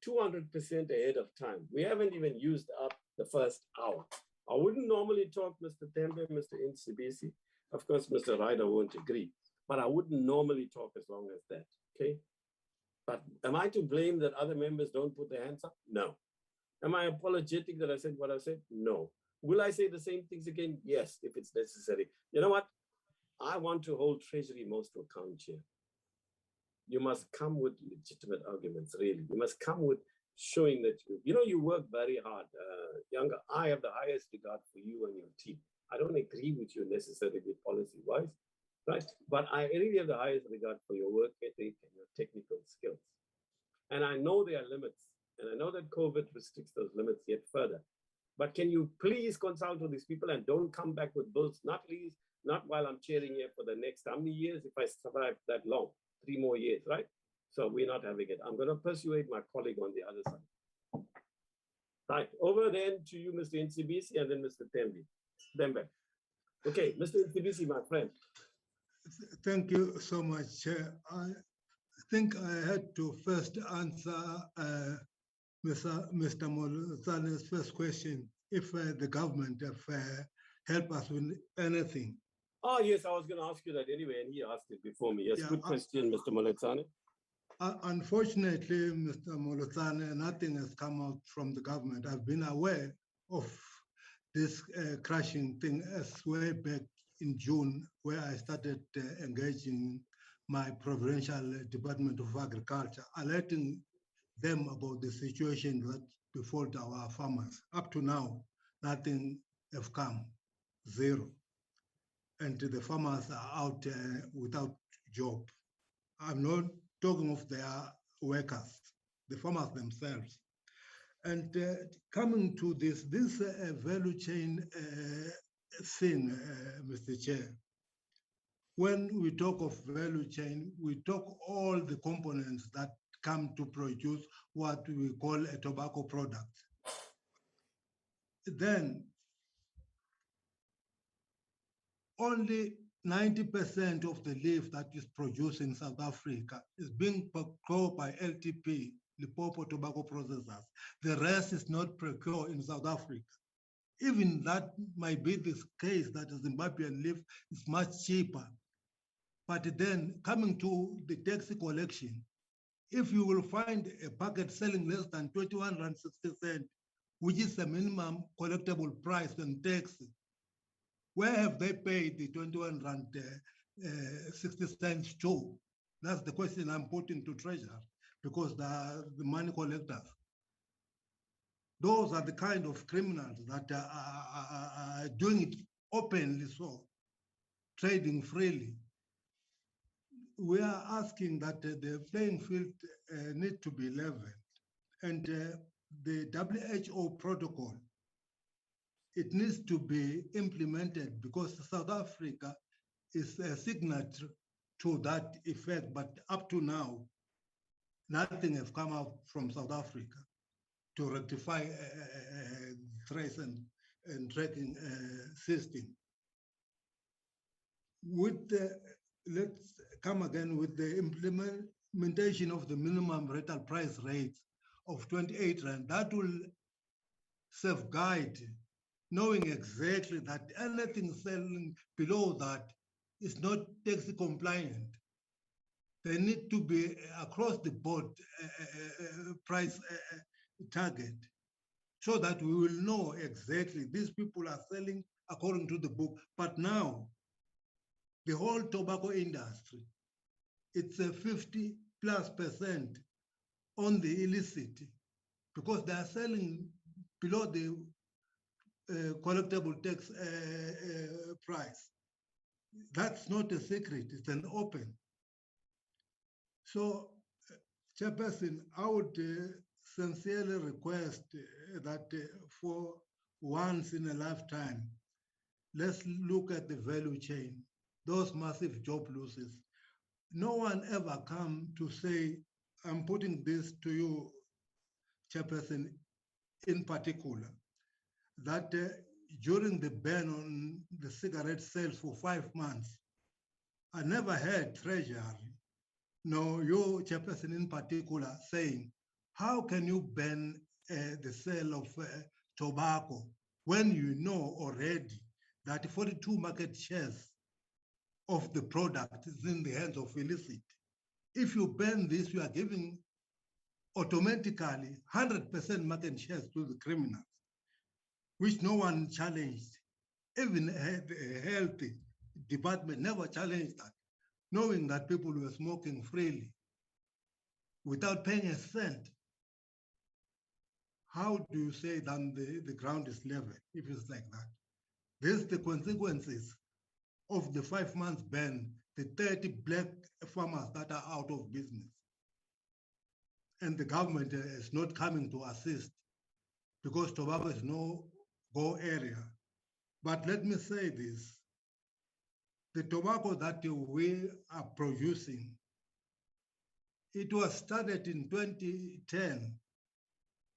S1: 200% ahead of time. We haven't even used up the first hour. I wouldn't normally talk, Mr. Tembe, Mr. Nsibisi. Of course, Mr. Ryder won't agree, but I wouldn't normally talk as long as that, okay? But am I to blame that other members don't put their hands up? No. Am I apologetic that I said what I said? No. Will I say the same things again? Yes, if it's necessary. You know what? I want to hold Treasury most to account here. You must come with legitimate arguments, really. You must come with showing that you work very hard. Younger, I have the highest regard for you and your team. I don't agree with you necessarily policy-wise, right? But I really have the highest regard for your work ethic and your technical skills. And I know there are limits, and I know that COVID restricts those limits yet further. But can you please consult with these people and don't come back with bills, not while I'm chairing here for the next how many years, if I survive that long, 3 more years, right? So we're not having it. I'm going to persuade my colleague on the other side. Right, over then to you, Mr. Nsibisi, and then Mr. Tembe. Okay, Mr. Nsibisi, my friend.
S2: Thank you so much. I think I had to first answer Mr. Molotsane's first question, if the government have helped us with anything.
S1: Oh, yes, I was going to ask you that anyway, and he asked it before me. Yes, yeah, good question, Mr. Moletsane.
S2: Unfortunately, Mr. Molotsane, nothing has come out from the government. I've been aware of this crashing thing as way back in June, where I started engaging my provincial Department of Agriculture, alerting them about the situation that befall our farmers. Up to now, nothing have come, zero. And the farmers are out without job. I'm not talking of their workers, the farmers themselves. And coming to this value chain thing, Mr. Chair, when we talk of value chain, we talk all the components that come to produce what we call a tobacco product. Then only 90% of the leaf that is produced in South Africa is being procured by LTP, Limpopo Tobacco Processors. The rest is not procured in South Africa. Even that might be the case that the Zimbabwean leaf is much cheaper. But then coming to the tax collection, if you will find a packet selling less than 21 Rand 60 cents, which is the minimum collectible price and tax, where have they paid the 21 Rand 60 cents to? That's the question I'm putting to Treasury, because the money collectors, those are the kind of criminals that are doing it openly, so trading freely. We are asking that the playing field need to be leveled, and the WHO protocol, it needs to be implemented, because South Africa is a signatory to that effect, but up to now, nothing has come out from South Africa to rectify trace and tracking system. With let's come again with the implementation of the minimum retail price rate of 28 Rand. That will safeguard, knowing exactly that anything selling below that is not tax compliant. They need to be across the board price target, so that we will know exactly these people are selling according to the book. But now, the whole tobacco industry, it's a 50+% on the illicit, because they are selling below the collectible tax price. That's not a secret, it's an open. So, Chairperson, I would sincerely request that for once in a lifetime, let's look at the value chain, those massive job losses. No one ever come to say, I'm putting this to you, Chairperson, in particular, that during the ban on the cigarette sales for 5 months, I never heard Treasury, no, your Chairperson in particular, saying, how can you ban the sale of tobacco when you know already that 42 market shares of the product is in the hands of illicit? If you ban this, you are giving automatically 100% market shares to the criminals, which no one challenged. Even the health department never challenged that, knowing that people were smoking freely without paying a cent. How do you say that the ground is level if it's like that? This is the consequences of the 5 months ban, the 30 black farmers that are out of business. And the government is not coming to assist because tobacco is no go area. But let me say this, the tobacco that we are producing, it was started in 2010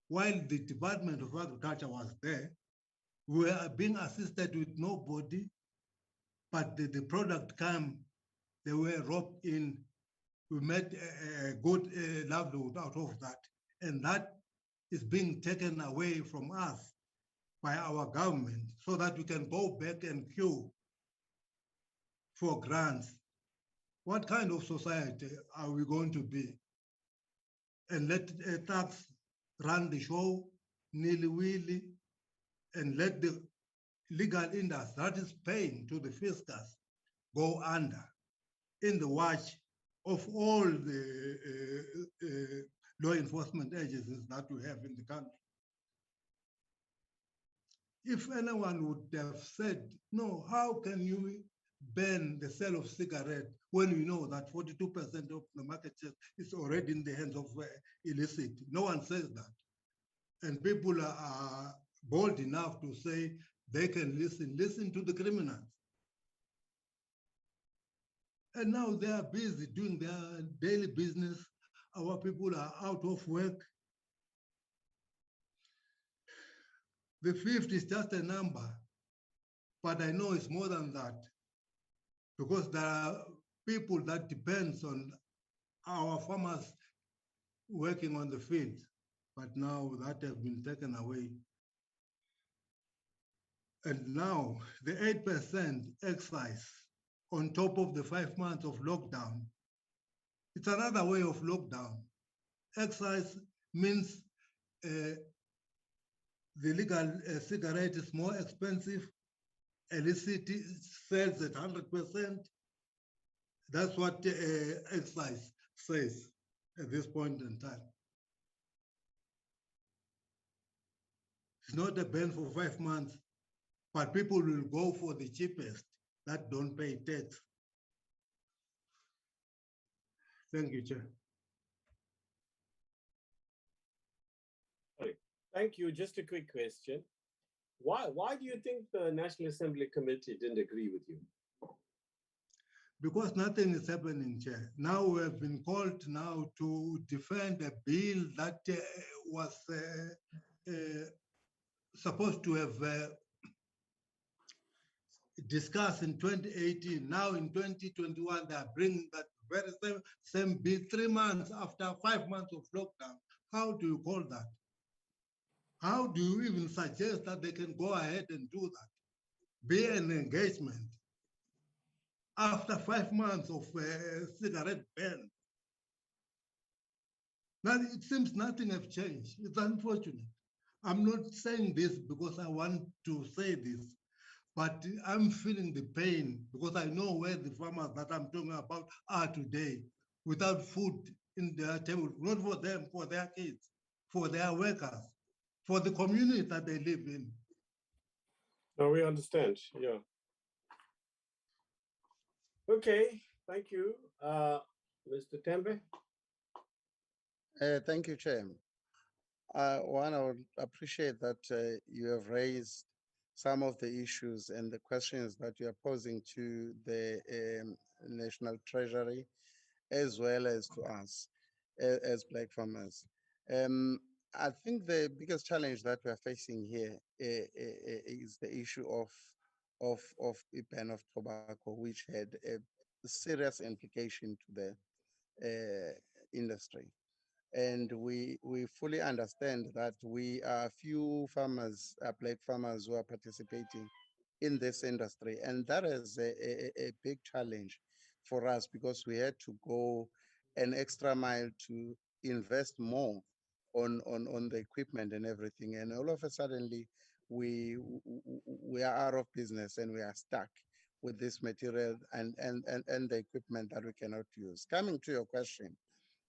S2: while the Department of Agriculture was there. We were being assisted with nobody, but the product came, they were roped in. We made a good livelihood out of that. And that is being taken away from us by our government so that we can go back and queue for grants. What kind of society are we going to be? And let tax run the show, nilly-willy, and let the legal industry that is paying to the fiscus go under in the watch of all the law enforcement agencies that we have in the country. If anyone would have said, no, how can you ban the sale of cigarette when you know that 42% of the market share is already in the hands of illicit? No one says that. And people are bold enough to say they can listen to the criminals. And now they are busy doing their daily business. Our people are out of work. The 50 is just a number, but I know it's more than that because there are people that depends on our farmers working on the field, but now that has been taken away. And now the 8% excise on top of the 5 months of lockdown, it's another way of lockdown. Excise means the legal cigarette is more expensive, illicit sells at 100%. That's what excise says at this point in time. It's not a ban for 5 months, but people will go for the cheapest that don't pay tax. Thank you, Chair.
S1: Thank you. Just a quick question. Why do you think the National Assembly Committee didn't agree with you?
S2: Because nothing is happening, Chair. Now we have been called now to defend a bill that was supposed to have discussed in 2018. Now in 2021, they are bringing that very same bill 3 months after 5 months of lockdown. How do you call that? How do you even suggest that they can go ahead and do that? Be an engagement after 5 months of cigarette ban. Now it seems nothing has changed. It's unfortunate. I'm not saying this because I want to say this, but I'm feeling the pain because I know where the farmers that I'm talking about are today without food in their table, not for them, for their kids, for their workers, for the community that they live in.
S1: No, we understand, yeah. Okay, thank you. Mr. Tembe?
S8: Thank you, Chair. One, I would appreciate that you have raised some of the issues and the questions that you are posing to the National Treasury, as well as to us as Black farmers. I think the biggest challenge that we are facing here is the issue of the ban of tobacco, which had a serious implication to the industry. And we fully understand that we are few farmers, black farmers, who are participating in this industry, and that is a big challenge for us because we had to go an extra mile to invest more on the equipment and everything, and all of a suddenly we are out of business and we are stuck with this material and the equipment that we cannot use. Coming to your question,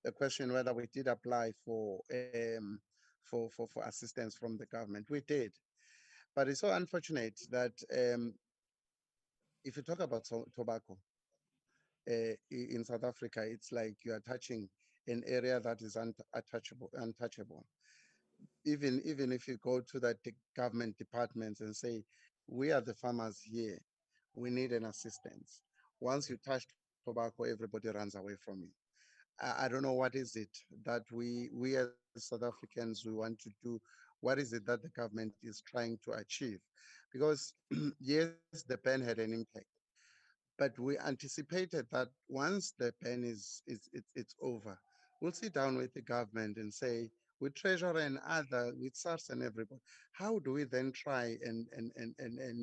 S8: the question whether we did apply for assistance from the government. We did, but it's so unfortunate that if you talk about tobacco in South Africa, it's like you are touching an area that is untouchable. Even if you go to the government departments and say, we are the farmers here, we need an assistance. Once you touch tobacco, everybody runs away from you. I don't know what is it that we as South Africans we want to do. What is it that the government is trying to achieve? Because yes, the ban had an impact, but we anticipated that once the ban it's over, we'll sit down with the government and say, with Treasury and other, with SARS and everybody, how do we then try and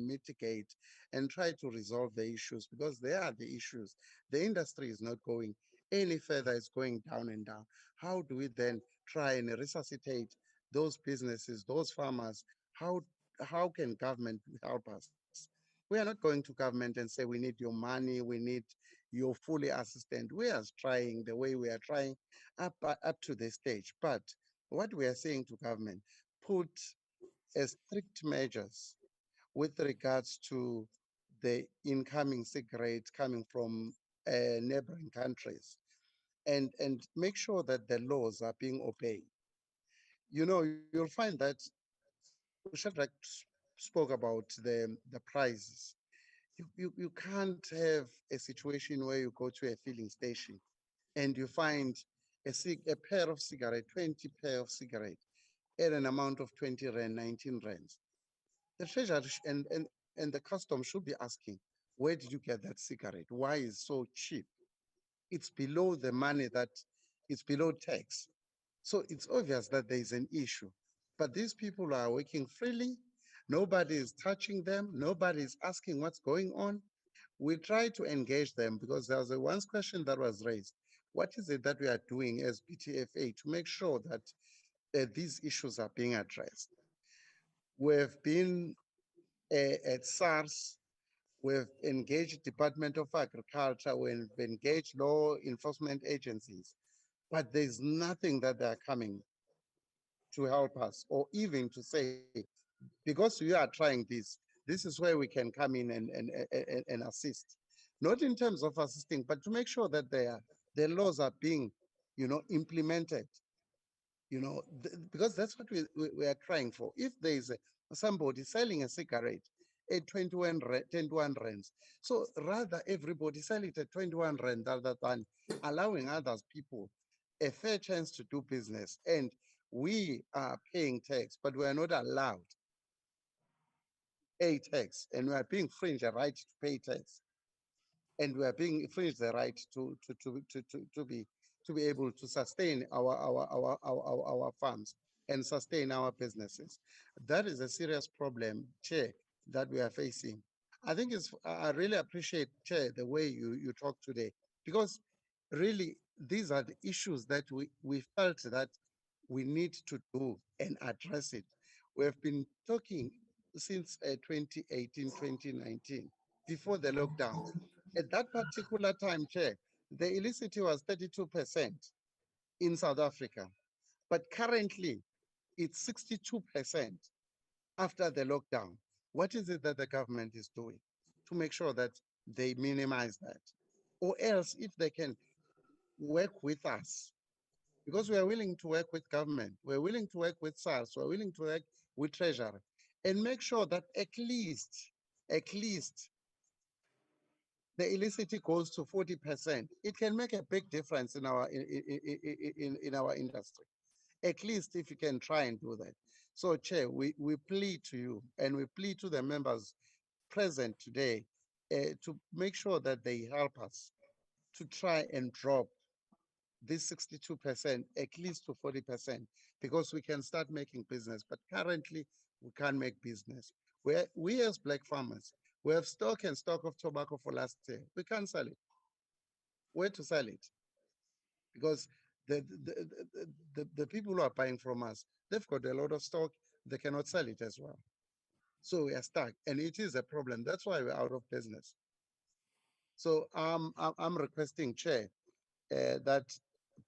S8: mitigate and try to resolve the issues? Because they are the issues. The industry is not going any further, it's going down and down. How do we then try and resuscitate those businesses, those farmers? How can government help us? We are not going to government and say, we need your money, we need your fully assistant. We are trying the way we are trying up to this stage. But what we are saying to government, put strict measures with regards to the incoming cigarettes coming from neighboring countries, and make sure that the laws are being obeyed. You know, you'll find that Shadrach spoke about the prices. You can't have a situation where you go to a filling station and you find a pair of cigarette, 20 pair of cigarette at an amount of 20 rand, 19 rands. The treasury and the custom should be asking, where did you get that cigarette? Why is it so cheap? It's below the money that it's below tax. So it's obvious that there is an issue. But these people are working freely. Nobody is touching them. Nobody is asking what's going on. We try to engage them because there was a once question that was raised. What is it that we are doing as BTFA to make sure that these issues are being addressed? We've been at SARS, we've engaged Department of Agriculture, we've engaged law enforcement agencies, but there's nothing that they're coming to help us, or even to say, because we are trying this is where we can come in and assist. Not in terms of assisting, but to make sure that the laws are being, implemented. Because that's what we are trying for. If there is somebody selling a cigarette at 21 rands, so rather everybody sell it at 21 rand rather than allowing others people a fair chance to do business. And we are paying tax, but we are not allowed pay tax, and we are being infringed the right to pay tax, and we are being infringed the right to be able to sustain our farms and sustain our businesses. That is a serious problem, Chair, that we are facing. I think I really appreciate, Chair, the way you talk today, because really these are the issues that we felt that we need to do and address it. We have been talking since 2018, 2019, before the lockdown. At that particular time, Chair, the illicity was 32% in South Africa, but currently it's 62% after the lockdown. What is it that the government is doing to make sure that they minimize that? Or else, if they can work with us, because we are willing to work with government, we're willing to work with SARS, we're willing to work with Treasury, and make sure that at least the illicity goes to 40%. It can make a big difference in our industry. At least if you can try and do that. So, Chair, we plead to you and we plead to the members present today to make sure that they help us to try and drop this 62% at least to 40%, because we can start making business. But currently, we can't make business. We as black farmers, we have stock and stock of tobacco for last year. We can't sell it. Where to sell it? Because the people who are buying from us, they've got a lot of stock. They cannot sell it as well. So we are stuck, and it is a problem. That's why we're out of business. So I'm requesting, Chair, that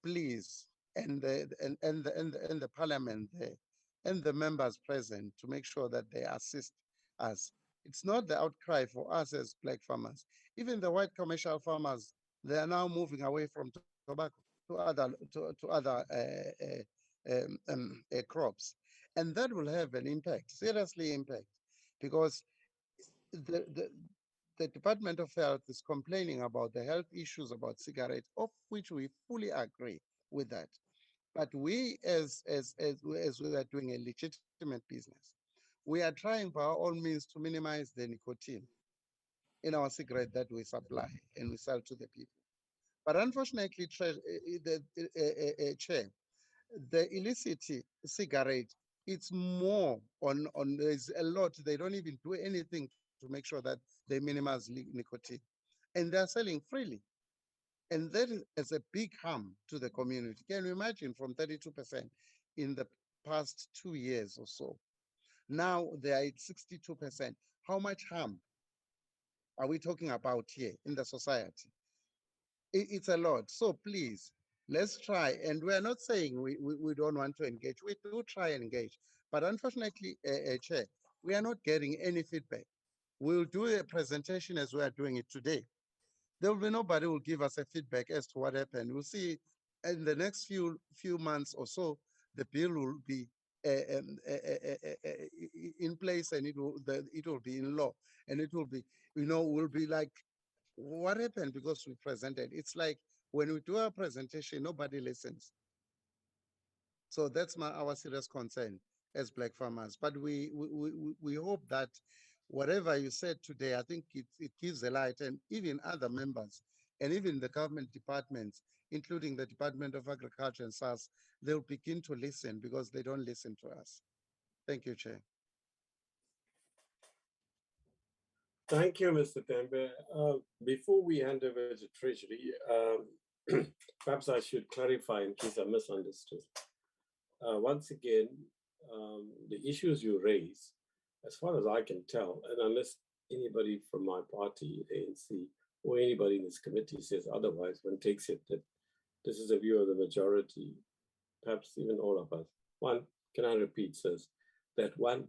S8: please, and the Parliament there, and the members present, to make sure that they assist us. It's not the outcry for us as black farmers. Even the white commercial farmers, they are now moving away from tobacco to other crops, and that will have an impact, seriously impact, because the Department of Health is complaining about the health issues about cigarettes, of which we fully agree with that. But we, as we are doing a legitimate business, we are trying by our own means to minimize the nicotine in our cigarette that we supply and we sell to the people. But unfortunately, Chair, the illicit cigarette, it's more on, there's a lot, they don't even do anything to make sure that they minimize nicotine. And they're selling freely. And that is a big harm to the community. Can you imagine, from 32% in the past 2 years or so? Now they are at 62%. How much harm are we talking about here in the society? It's a lot. So please, let's try. And we're not saying we don't want to engage. We do try and engage. But unfortunately, Chair, we are not getting any feedback. We'll do a presentation as we are doing it today. There will be nobody who will give us a feedback as to what happened. We'll see in the next few months or so, the bill will be in place, and it will be in law, and it will be, will be like, what happened because we presented. It's like when we do our presentation, nobody listens. So that's our serious concern as black farmers. But we hope that whatever you said today, I think it gives a light, and even other members and even the government departments, including the Department of Agriculture and SARS, they'll begin to listen, because they don't listen to us. Thank you, Chair.
S1: Thank you, Mr. Tembe. Before we hand over to Treasury, perhaps I should clarify in case I misunderstood. Once again, the issues you raise, as far as I can tell, and unless anybody from my party, ANC, or anybody in this committee says otherwise, one takes it that this is a view of the majority, perhaps even all of us. One, can I repeat, says that one,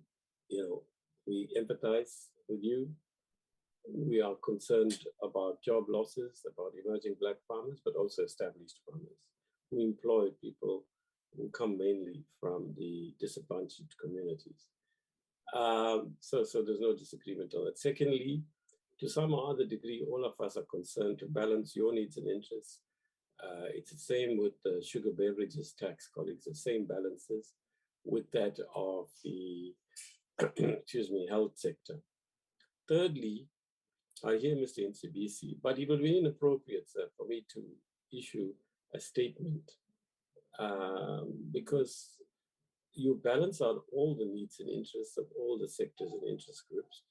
S1: we empathize with you. We are concerned about job losses, about emerging black farmers, but also established farmers who employ people who come mainly from the disadvantaged communities. So there's no disagreement on that. Secondly, to some other degree, all of us are concerned to balance your needs and interests. It's the same with the sugar beverages tax, colleagues, the same balances with that of the health sector. Thirdly, I hear Mr. Nsibisi, but it would be inappropriate, sir, for me to issue a statement because you balance out all the needs and interests of all the sectors and interest groups,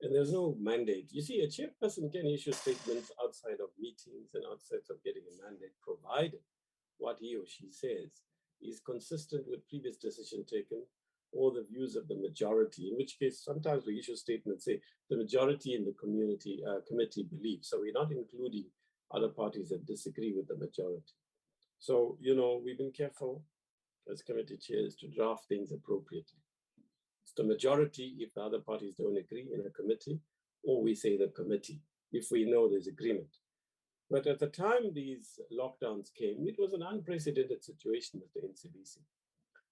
S1: and there's no mandate. You see, a chairperson can issue statements outside of meetings and outside of getting a mandate, provided what he or she says is consistent with previous decision taken or the views of the majority, in which case sometimes we issue statements say the majority in the community committee believes. So we're not including other parties that disagree with the majority. So, we've been careful as committee chairs to draft things appropriately. It's the majority if the other parties don't agree in a committee, or we say the committee if we know there's agreement. But at the time these lockdowns came, it was an unprecedented situation with the NCBC.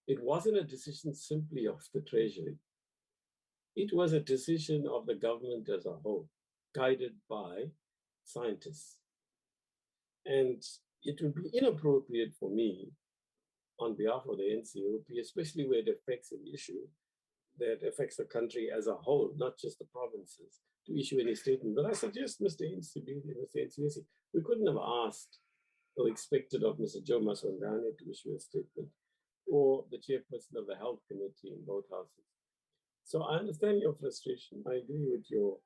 S1: It wasn't a decision simply of the Treasury. It was a decision of the government as a whole, guided by scientists. And it would be inappropriate for me on behalf of the NCOP, especially where it affects an issue that affects the country as a whole, not just the provinces, to issue any statement. But I suggest, Mr. NCBC, we couldn't have asked or expected of Mr. Joe Maswandane to issue a statement, or the chairperson of the Health Committee in both houses. So I understand your frustration. I agree with your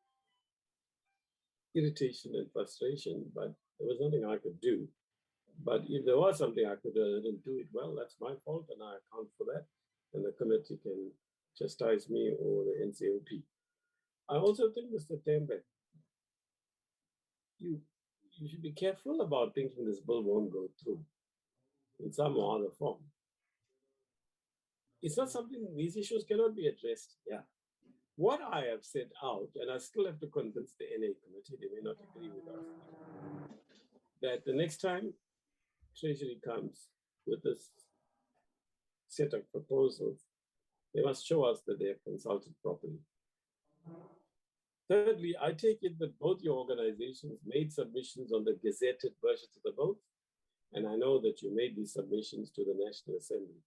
S1: irritation and frustration, but there was nothing I could do. But if there was something I could do, I didn't do it well, that's my fault, and I account for that. And the committee can chastise me or the NCOP. I also think, Mr. Tembe, you should be careful about thinking this bill won't go through in some or other form. It's not something, these issues cannot be addressed. Yeah. What I have set out, and I still have to convince the NA committee, they may not agree with us, that the next time Treasury comes with this set of proposals, they must show us that they have consulted properly. Thirdly, I take it that both your organizations made submissions on the gazetted versions of the bill, and I know that you made these submissions to the National Assembly.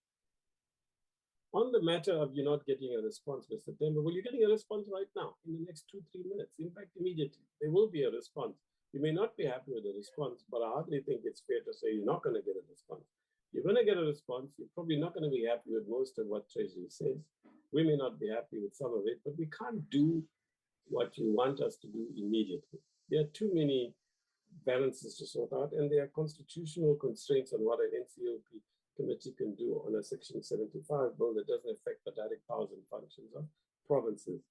S1: On the matter of you not getting a response, Mr. Tembe, well, you're getting a response right now in the next 2-3 minutes. In fact, immediately, there will be a response. You may not be happy with the response, but I hardly think it's fair to say you're not going to get a response. You're going to get a response. You're probably not going to be happy with most of what Treasury says. We may not be happy with some of it, but we can't do what you want us to do immediately. There are too many balances to sort out, and there are constitutional constraints on what an NCOP committee can do on a Section 75 bill that doesn't affect the direct powers and functions of provinces.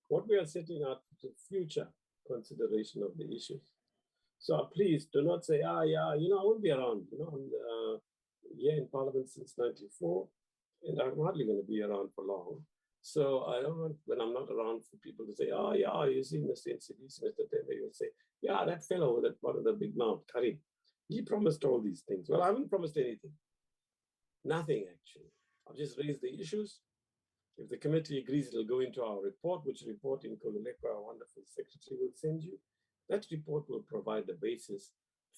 S1: What we are setting out is the future consideration of the issues. So please do not say, yeah, I won't be around. I'm here in Parliament since '94, and I'm hardly going to be around for long. So I don't want, when I'm not around, for people to say, yeah, you see Mr. NCBC, Mr. Tembe, you'll say, yeah, that fellow with that one of the big mouth, Karim, he promised all these things. Well, I haven't promised anything. Nothing, actually. I've just raised the issues. If the committee agrees, it'll go into our report, which report in Kolulekwa, our wonderful secretary, will send you. That report will provide the basis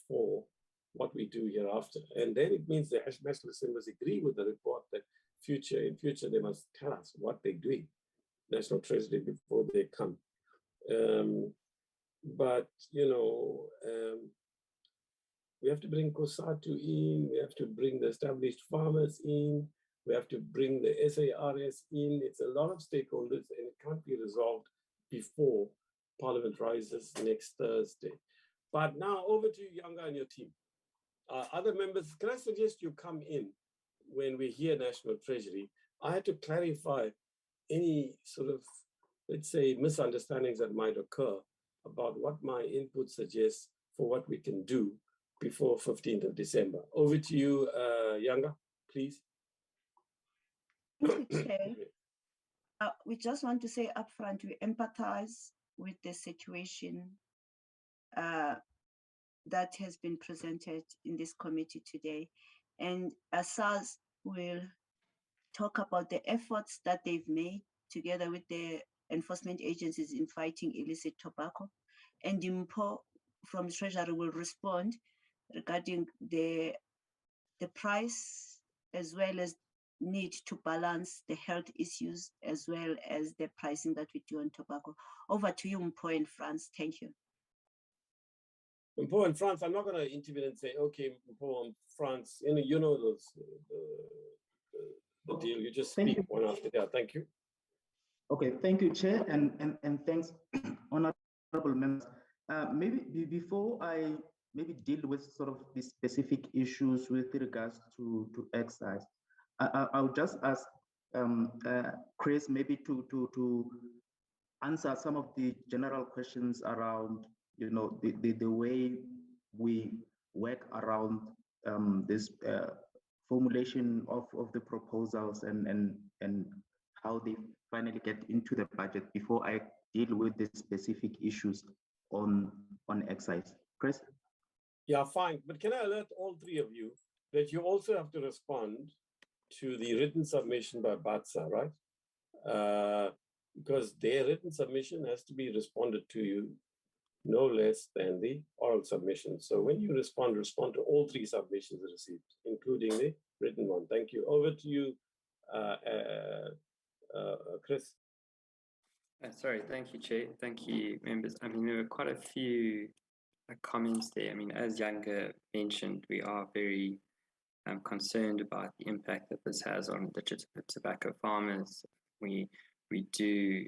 S1: for what we do hereafter. And then it means the National Assemblies agree with the report that in future, they must tell us what they're doing, National Treasury, before they come. We have to bring COSATU in, we have to bring the established farmers in, we have to bring the SARS in. It's a lot of stakeholders, and it can't be resolved before Parliament rises next Thursday. But now over to you, Yanga, and your team. Other members, can I suggest you come in when we hear National Treasury? I had to clarify any sort of, let's say, misunderstandings that might occur about what my input suggests for what we can do before 15th of December. Over to you, Yanga, please.
S7: Thank you, Chair. We just want to say upfront, we empathize with the situation that has been presented in this committee today. And SARS will talk about the efforts that they've made together with the enforcement agencies in fighting illicit tobacco. And Impo from Treasury will respond regarding the price, as well as need to balance the health issues, as well as the pricing that we do on tobacco. Over to you, Mpo and France. Thank you.
S1: Mpo and France, I'm not going to intervene and say, okay, Mpo and France, you know those, the deal. You just speak one after the other. Thank you.
S9: Okay, thank you, Chair, and thanks, honorable members. Maybe before I deal with sort of the specific issues with regards to excise, I'll just ask Chris maybe to answer some of the general questions around the way we work around this formulation of the proposals and how they finally get into the budget before I deal with the specific issues on excise. Chris?
S1: Yeah, fine. But can I alert all three of you that you also have to respond to the written submission by BATSA, right? Because their written submission has to be responded to you no less than the oral submission. So when you respond to all three submissions received, including the written one. Thank you. Over to you, Chris.
S10: Sorry, thank you, Chair. Thank you, members. I mean, there were quite a few comments there. I mean, as Younger mentioned, we are very concerned about the impact that this has on legitimate tobacco farmers. We do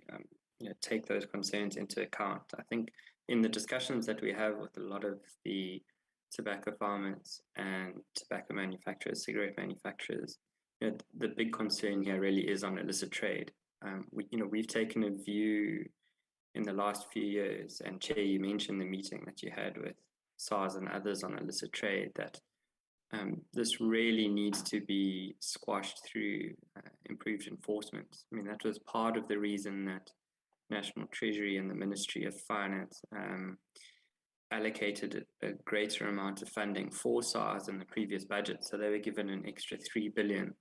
S10: take those concerns into account. I think in the discussions that we have with a lot of the tobacco farmers and tobacco manufacturers, cigarette manufacturers, the big concern here really is on illicit trade. We've taken a view in the last few years, and Chair, you mentioned the meeting that you had with SARS and others on illicit trade, that this really needs to be squashed through improved enforcement. I mean, that was part of the reason that National Treasury and the Ministry of Finance allocated a greater amount of funding for SARS in the previous budget. So they were given an extra 3 billion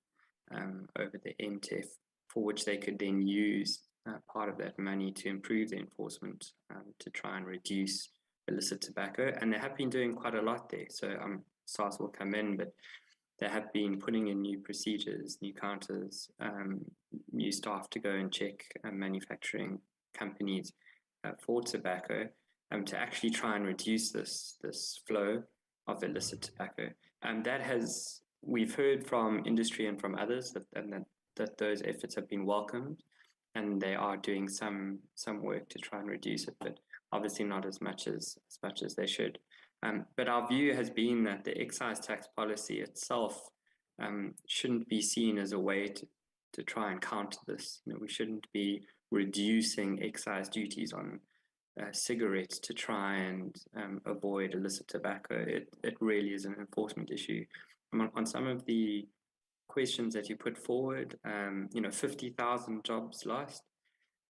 S10: over the MTEF, for which they could then use part of that money to improve the enforcement, to try and reduce illicit tobacco. And they have been doing quite a lot there. So SARS will come in, but they have been putting in new procedures, new counters, new staff to go and check manufacturing companies for tobacco, to actually try and reduce this flow of illicit tobacco. And we've heard from industry and from others that those efforts have been welcomed, and they are doing some work to try and reduce it, but obviously not as much as they should. But our view has been that the excise tax policy itself shouldn't be seen as a way to try and counter this. We shouldn't be reducing excise duties on cigarettes to try and avoid illicit tobacco. It really is an enforcement issue. On some of the questions that you put forward, 50,000 jobs lost.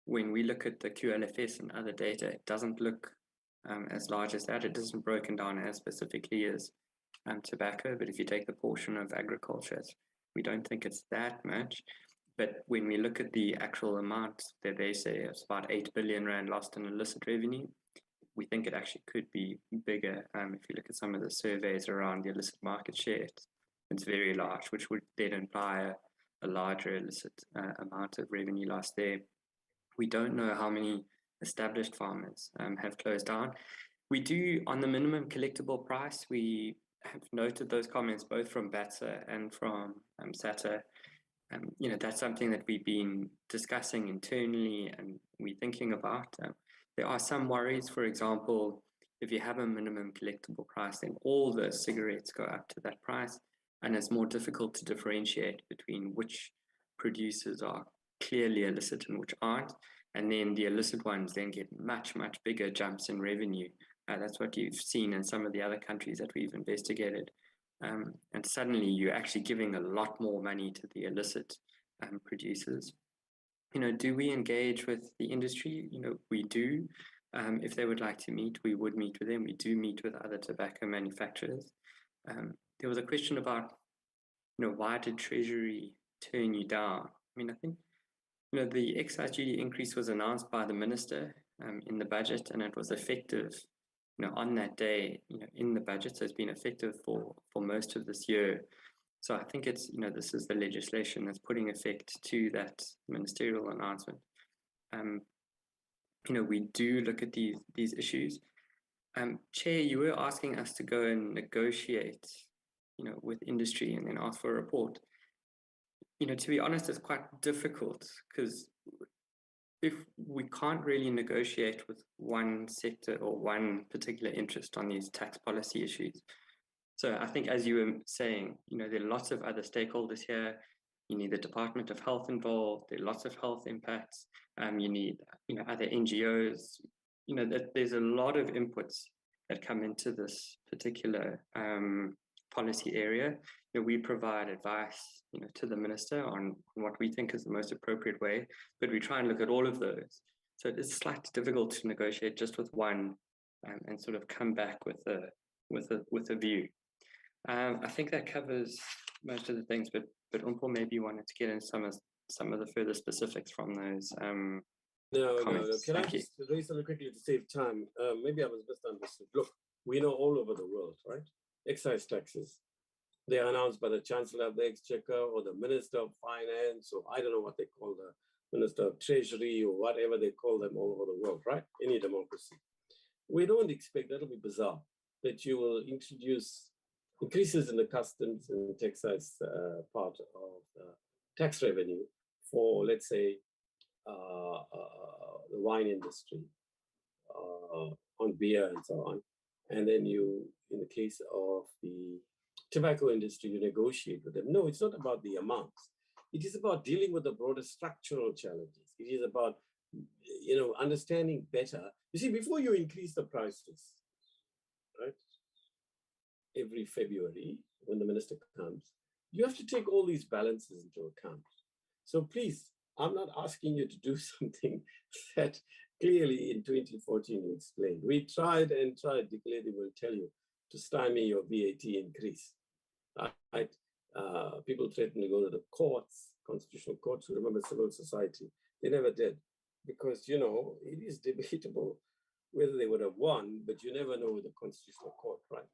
S10: When we look at the QLFS and other data, it doesn't look as large as that. It isn't broken down as specifically as tobacco, but if you take the portion of agriculture, we don't think it's that much. But when we look at the actual amount that they say it's about 8 billion rand lost in illicit revenue, we think it actually could be bigger. If you look at some of the surveys around the illicit market share, it's very large, which would then imply a larger illicit amount of revenue lost there. We don't know how many established farmers have closed down. We do, on the minimum collectible price, we have noted those comments both from BATSA and from SATA. That's something that we've been discussing internally and we're thinking about. There are some worries. For example, if you have a minimum collectible price, then all the cigarettes go up to that price, and it's more difficult to differentiate between which producers are clearly illicit and which aren't. And then the illicit ones then get much, much bigger jumps in revenue. That's what you've seen in some of the other countries that we've investigated. And suddenly you're actually giving a lot more money to the illicit producers. Do we engage with the industry? We do. If they would like to meet, we would meet with them. We do meet with other tobacco manufacturers. There was a question about, why did Treasury turn you down? I think, the excise duty increase was announced by the minister in the budget, and it was effective on that day, in the budget. So it's been effective for most of this year. So I think it's, this is the legislation that's putting effect to that ministerial announcement. We do look at these issues. Chair, you were asking us to go and negotiate, with industry and then ask for a report. To be honest, it's quite difficult because if we can't really negotiate with one sector or one particular interest on these tax policy issues. So I think, as you were saying, there are lots of other stakeholders here. You need the Department of Health involved. There are lots of health impacts. You need, other NGOs. There's a lot of inputs that come into this particular policy area. We provide advice, to the minister on what we think is the most appropriate way, but we try and look at all of those. So it's slightly difficult to negotiate just with one and sort of come back with a view. I think that covers most of the things, but Umpo maybe wanted to get into some of the further specifics from those comments.
S1: No. Can I just raise something quickly to save time? Maybe I was misunderstood. Look, we know all over the world, right? Excise taxes. They're announced by the Chancellor of the Exchequer or the Minister of Finance, or I don't know what they call the Minister of Treasury or whatever they call them all over the world, right? Any democracy. We don't expect, that'll be bizarre, that you will introduce increases in the customs and excise part of tax revenue for, let's say, the wine industry, on beer and so on. And then you, in the case of the tobacco industry, you negotiate with them. No, it's not about the amounts. It is about dealing with the broader structural challenges. It is about, understanding better. You see, before you increase the prices, right, every February when the minister comes, you have to take all these balances into account. So please, I'm not asking you to do something that clearly in 2014 you explained. We tried and tried, the lady will tell you, to stymie your VAT increase. Right? People threatened to go to the courts, constitutional courts, who remember civil society. They never did, because, it is debatable whether they would have won, but you never know with the constitutional court, right?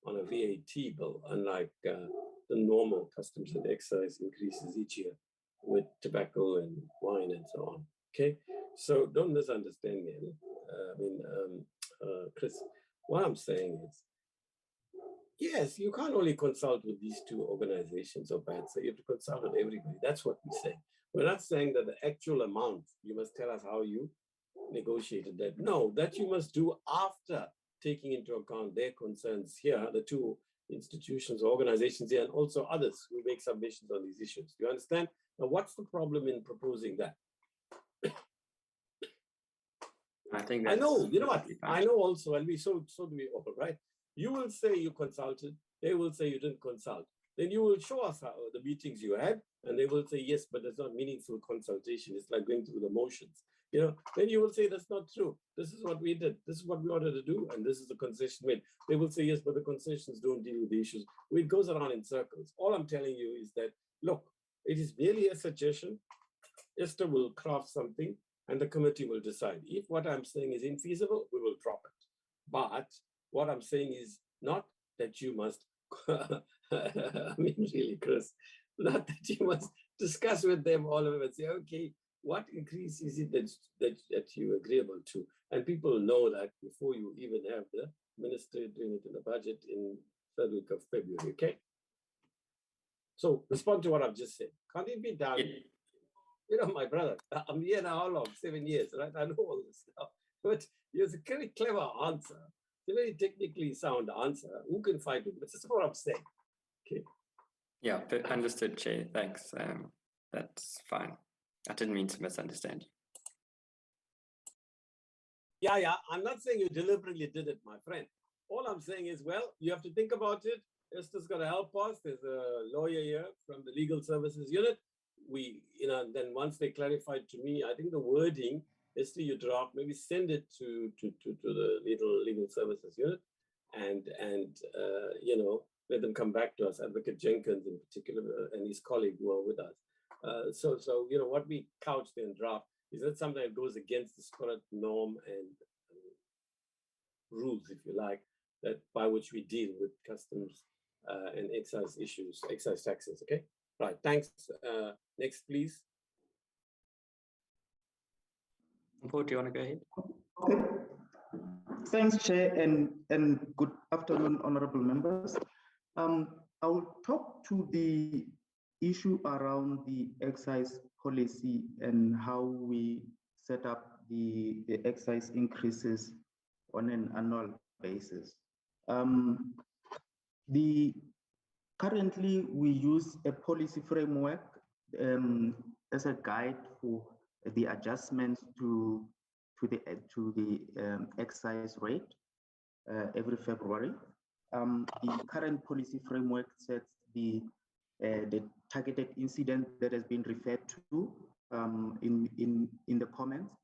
S1: On a VAT bill, unlike the normal customs and excise increases each year with tobacco and wine and so on. Okay, so don't misunderstand me. Chris, what I'm saying is, yes, you can't only consult with these two organizations or banks, so you have to consult with everybody. That's what we say. We're not saying that the actual amount, you must tell us how you negotiated that. No, that you must do after taking into account their concerns here, the two institutions, organizations here, and also others who make submissions on these issues. Do you understand? Now, what's the problem in proposing that?
S10: I think
S1: I know, you know what? I know also, and so do we all, right? You will say you consulted, they will say you didn't consult. Then you will show us how the meetings you had, and they will say, yes, but it's not meaningful consultation. It's like going through the motions. Then you will say that's not true. This is what we did. This is what we ordered to do, and this is the concession made. They will say, yes, but the concessions don't deal with the issues. It goes around in circles. All I'm telling you is that, look, it is merely a suggestion. Esther will craft something, and the committee will decide. If what I'm saying is infeasible, we will drop it. But what I'm saying is not that you must, really, Chris, not that you must discuss with them all of it and say, okay, what increase is it that you're agreeable to? And people know that before you even have the minister doing it in the budget in third week of February, okay? So respond to what I've just said. Can't it be done? My brother, I'm here now, how long? 7 years, right? I know all this stuff. But it's a very clever answer. It's a very technically sound answer. Who can fight it? But that's what I'm saying. Okay.
S10: Yeah, understood, Chair. Thanks. That's fine. I didn't mean to misunderstand you.
S1: Yeah. I'm not saying you deliberately did it, my friend. All I'm saying is, well, you have to think about it. Esther's going to help us. There's a lawyer here from the Legal Services Unit. Then once they clarified to me, I think the wording, Esther, you draft, maybe send it to the Legal Services Unit and let them come back to us, Advocate Jenkins in particular, and his colleague who are with us. So what we couch there in draft is that something that goes against the spirit, norm, and rules, if you like, that by which we deal with customs and excise issues, excise taxes. Okay, right. Thanks. Next, please.
S10: Paul, do you want to go ahead?
S9: Okay. Thanks, Chair, and good afternoon, honorable members. I will talk to the issue around the excise policy and how we set up the excise increases on an annual basis. Currently, we use a policy framework as a guide for the adjustments to the excise rate every February. The current policy framework sets the targeted incident that has been referred to in the comments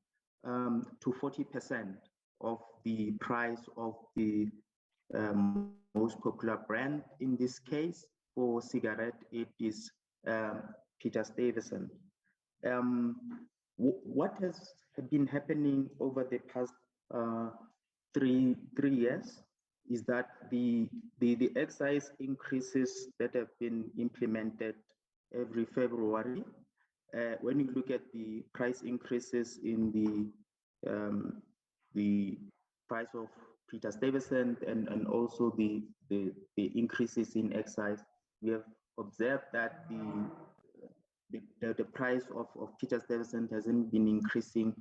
S9: to 40% of the price of the most popular brand. In this case, for cigarette, it is Peter Stuyvesant. What has been happening over the past three years is that the excise increases that have been implemented every February, when you look at the price increases in the price of Peter Stuyvesant and also the increases in excise, we have observed that the price of Peter Stuyvesant hasn't been increasing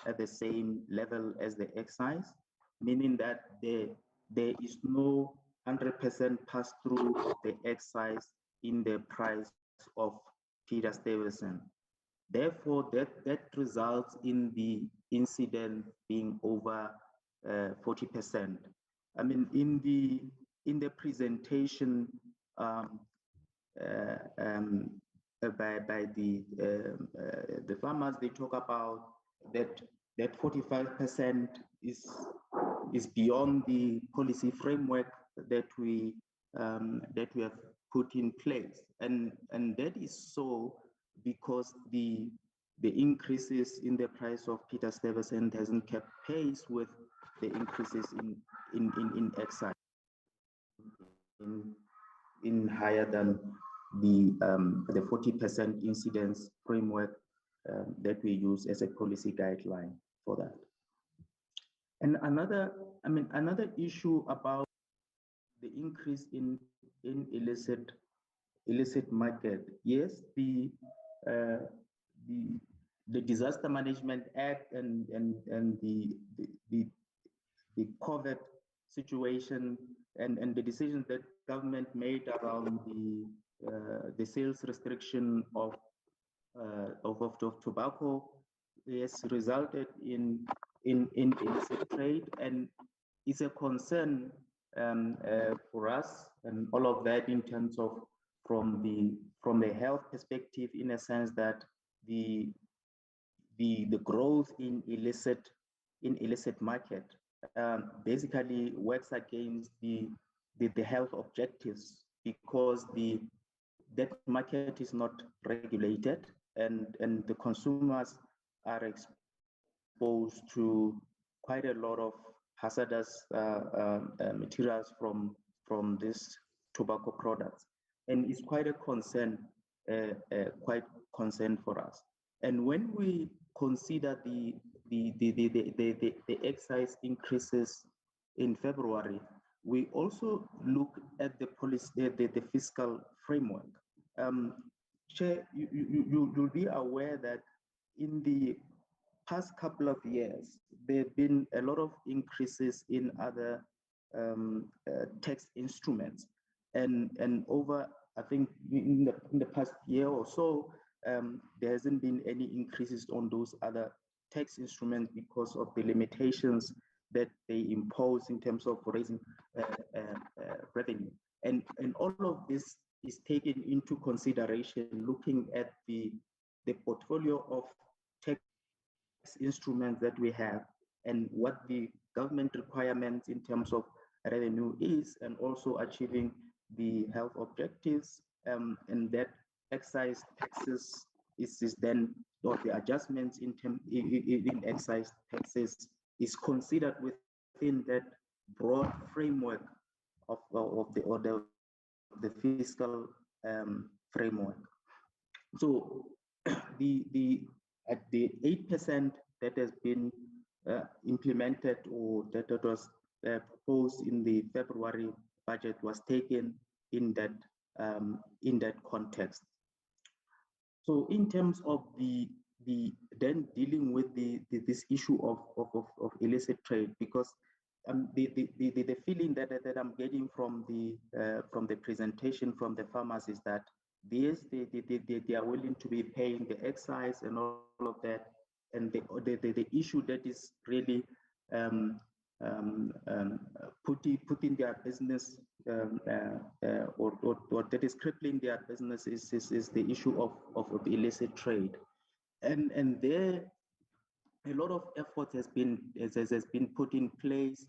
S9: at the same level as the excise, meaning that there is no 100% pass through of the excise in the price of Peter Stuyvesant. Therefore, that results in the incident being over 40%. I mean, in the presentation by the farmers, they talk about that 45% is beyond the policy framework that we have put in place, and that is so because the increases in the price of Peter Stuyvesant hasn't kept pace with the increases in excise in higher than the 40% incidence framework that we use as a policy guideline for that. And another issue about the increase in illicit market. Yes, the Disaster Management Act and the COVID situation and the decisions that government made around the sales restriction of tobacco has resulted in illicit trade, and it's a concern for us and all of that in terms of from the health perspective, in a sense that the growth in illicit market basically works against the health objectives, because that market is not regulated and the consumers are exposed to quite a lot of hazardous materials from these tobacco products, and it's quite a concern, for us. And when we consider the excise increases in February, we also look at the policy, the fiscal framework. Chair, you'll be aware that in the past couple of years, there have been a lot of increases in other tax instruments, and over, I think, in the past year or so, there hasn't been any increases on those other tax instruments because of the limitations that they impose in terms of raising revenue. And all of this is taken into consideration looking at the portfolio of tax instruments that we have and what the government requirements in terms of revenue is, and also achieving the health objectives, and that excise taxes is then, or the adjustments in excise taxes is considered within that broad framework of the fiscal framework. So the 8% that has been implemented, or that was proposed in the February budget, was taken in that context. So in terms of the then dealing with this issue of illicit trade, because the feeling that I'm getting from the presentation from the farmers is that yes, they are willing to be paying the excise and all of that, and the issue that is really putting their business or that is crippling their business is the issue of illicit trade, and there a lot of effort has been put in place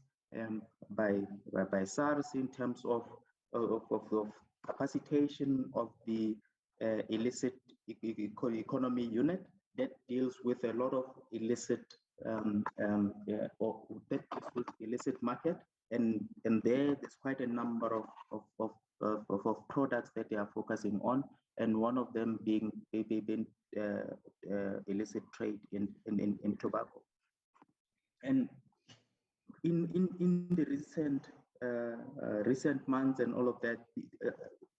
S9: by SARS in terms of capacitation of the illicit economy unit that deals with a lot of illicit or that deals with illicit market, and there's quite a number of products that they are focusing on, and one of them being illicit trade in tobacco. And in the recent months and all of that,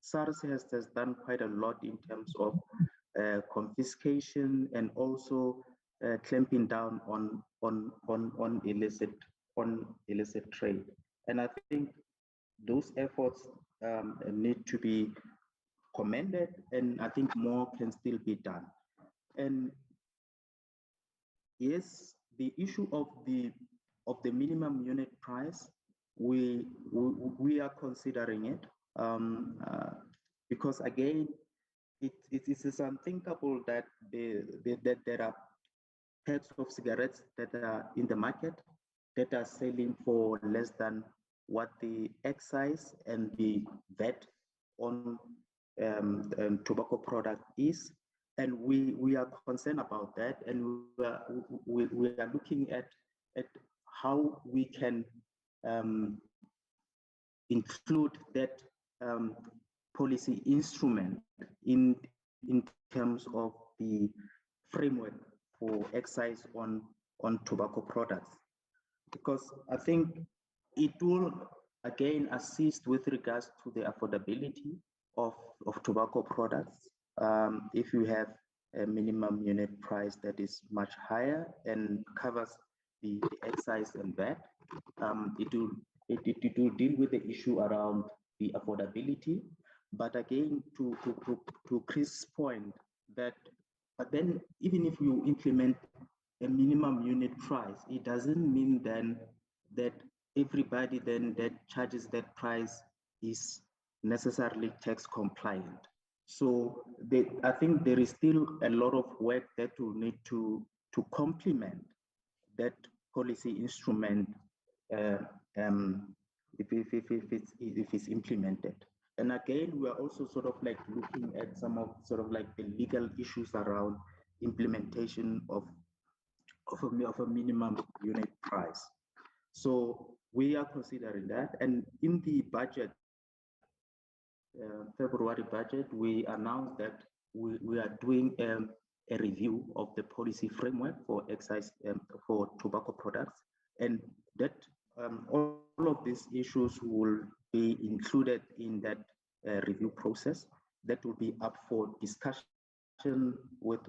S9: SARS has done quite a lot in terms of confiscation and also clamping down on illicit trade. And I think those efforts need to be commended, and I think more can still be done. And yes, the issue of the minimum unit price, we are considering it because again, it is unthinkable that there are packs of cigarettes that are in the market that are selling for less than what the excise and the VAT on tobacco product is. And we are concerned about that, and we are looking at how we can include that policy instrument in terms of the framework for excise on tobacco products, because I think it will again assist with regards to the affordability of tobacco products. If you have a minimum unit price that is much higher and covers the excise and VAT, it will deal with the issue around the affordability. But again, to Chris' point, that but then even if you implement a minimum unit price, it doesn't mean then that everybody then that charges that price is necessarily tax compliant. So I think there is still a lot of work that will need to complement that policy instrument if it's implemented. And again, we are also sort of like looking at some of sort of like the legal issues around implementation of a minimum unit price. So we are considering that, and in the budget, February budget, we announced that we are doing a review of the policy framework for excise for tobacco products, and that all of these issues will be included in that review process. That will be up for discussion with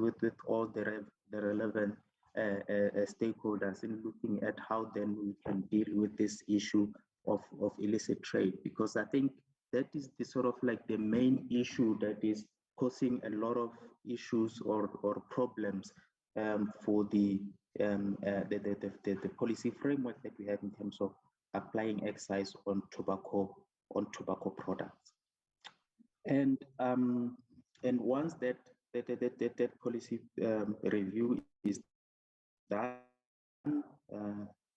S9: all the relevant stakeholders in looking at how then we can deal with this issue of illicit trade, because I think that is the sort of like the main issue that is causing a lot of issues or problems for the policy framework that we have in terms of applying excise on tobacco products. And once that policy review is done,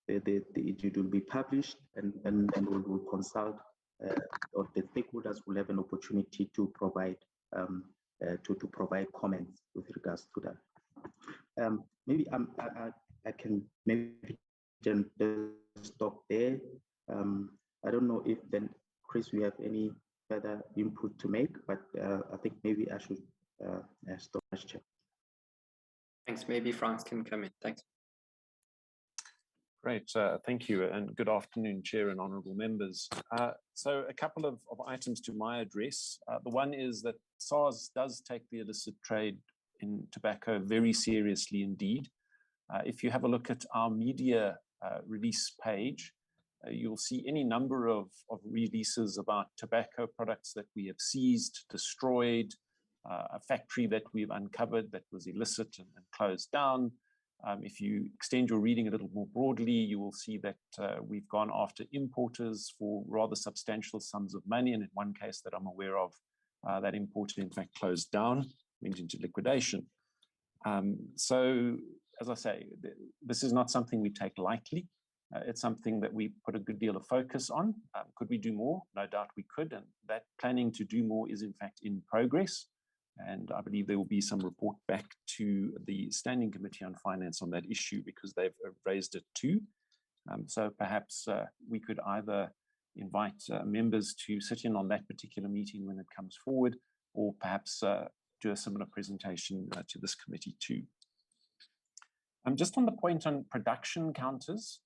S9: it will be published, and we will consult, or the stakeholders will have an opportunity to provide comments with regards to that. Maybe I can maybe just stop there. I don't know if then, Chris, we have any further input to make, but I think maybe I should stop.
S10: Thanks. Maybe Franz can come in. Thanks.
S11: Great, thank you, and good afternoon, Chair and honourable members. So a couple of items to my address. The one is that SARS does take the illicit trade in tobacco very seriously indeed. If you have a look at our media release page, you'll see any number of releases about tobacco products that we have seized, destroyed, a factory that we've uncovered that was illicit and closed down. If you extend your reading a little more broadly, you will see that we've gone after importers for rather substantial sums of money. And in one case that I'm aware of, that importer in fact closed down, went into liquidation. So as I say, this is not something we take lightly. It's something that we put a good deal of focus on. Could we do more? No doubt we could. And that planning to do more is in fact in progress. And I believe there will be some report back to the Standing Committee on Finance on that issue, because they've raised it too. So perhaps we could either invite members to sit in on that particular meeting when it comes forward, or perhaps do a similar presentation to this committee too. Just on the point on production counters,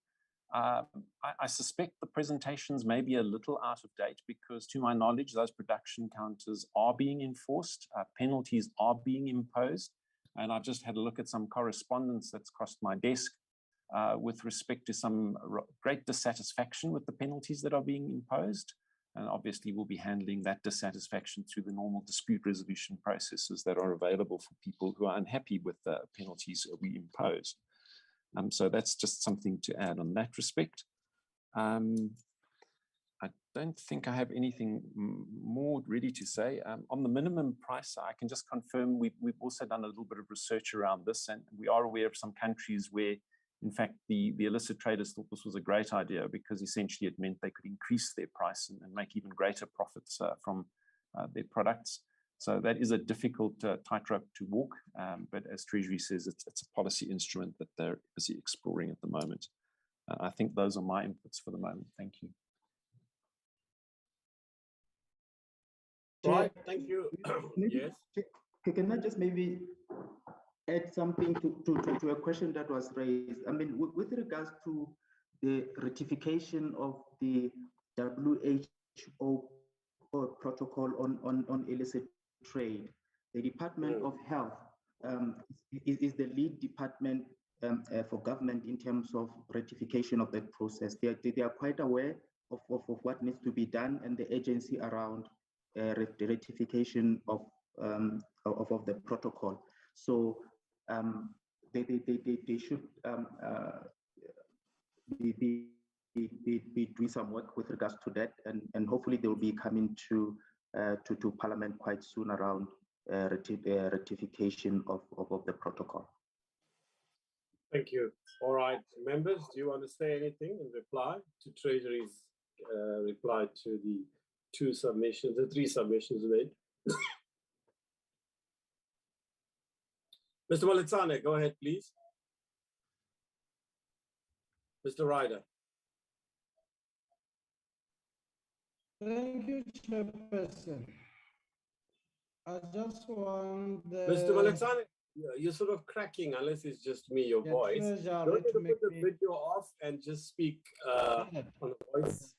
S11: I suspect the presentations may be a little out of date because, to my knowledge, those production counters are being enforced, penalties are being imposed, and I've just had a look at some correspondence that's crossed my desk with respect to some great dissatisfaction with the penalties that are being imposed, and obviously we'll be handling that dissatisfaction through the normal dispute resolution processes that are available for people who are unhappy with the penalties that we impose. So that's just something to add on that respect. I don't think I have anything more ready to say. On the minimum price, I can just confirm we've also done a little bit of research around this, and we are aware of some countries where, in fact, the illicit traders thought this was a great idea because essentially it meant they could increase their price and make even greater profits from their products. So that is a difficult tightrope to walk, but as Treasury says, it's a policy instrument that they're busy exploring at the moment. I think those are my inputs for the moment. Thank you.
S1: Right, thank you. Yes.
S9: Can I just maybe add something to a question that was raised? I mean, with regards to the ratification of the WHO protocol on illicit trade, the Department of Health is the lead department for government in terms of ratification of that process. They are quite aware of what needs to be done and the agency around the ratification of the protocol. So they should be doing some work with regards to that, and hopefully they will be coming to Parliament quite soon around ratification of the protocol.
S1: Thank you. All right, members, do you want to say anything in reply to Treasury's reply to the three submissions made? Mr. Maletsane, go ahead, please. Mr. Ryder.
S6: Thank you, Chairperson. I just want the...
S1: Mr. Maletsane, you're sort of cracking, unless it's just me, your voice. Don't you put the video off and just speak on the voice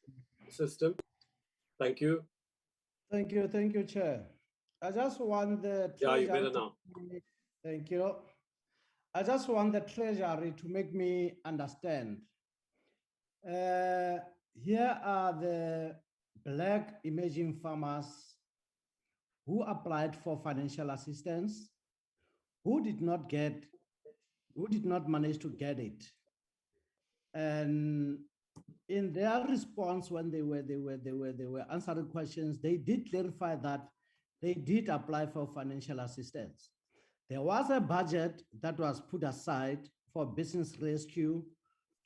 S1: system? Thank you.
S6: Thank you, Chair. I just want the
S1: Treasury you better now.
S6: Thank you. I just want the Treasury to make me understand. Here are the Black emerging farmers who applied for financial assistance, who did not manage to get it. And in their response, when they were answering questions, they did clarify that they did apply for financial assistance. There was a budget that was put aside for business rescue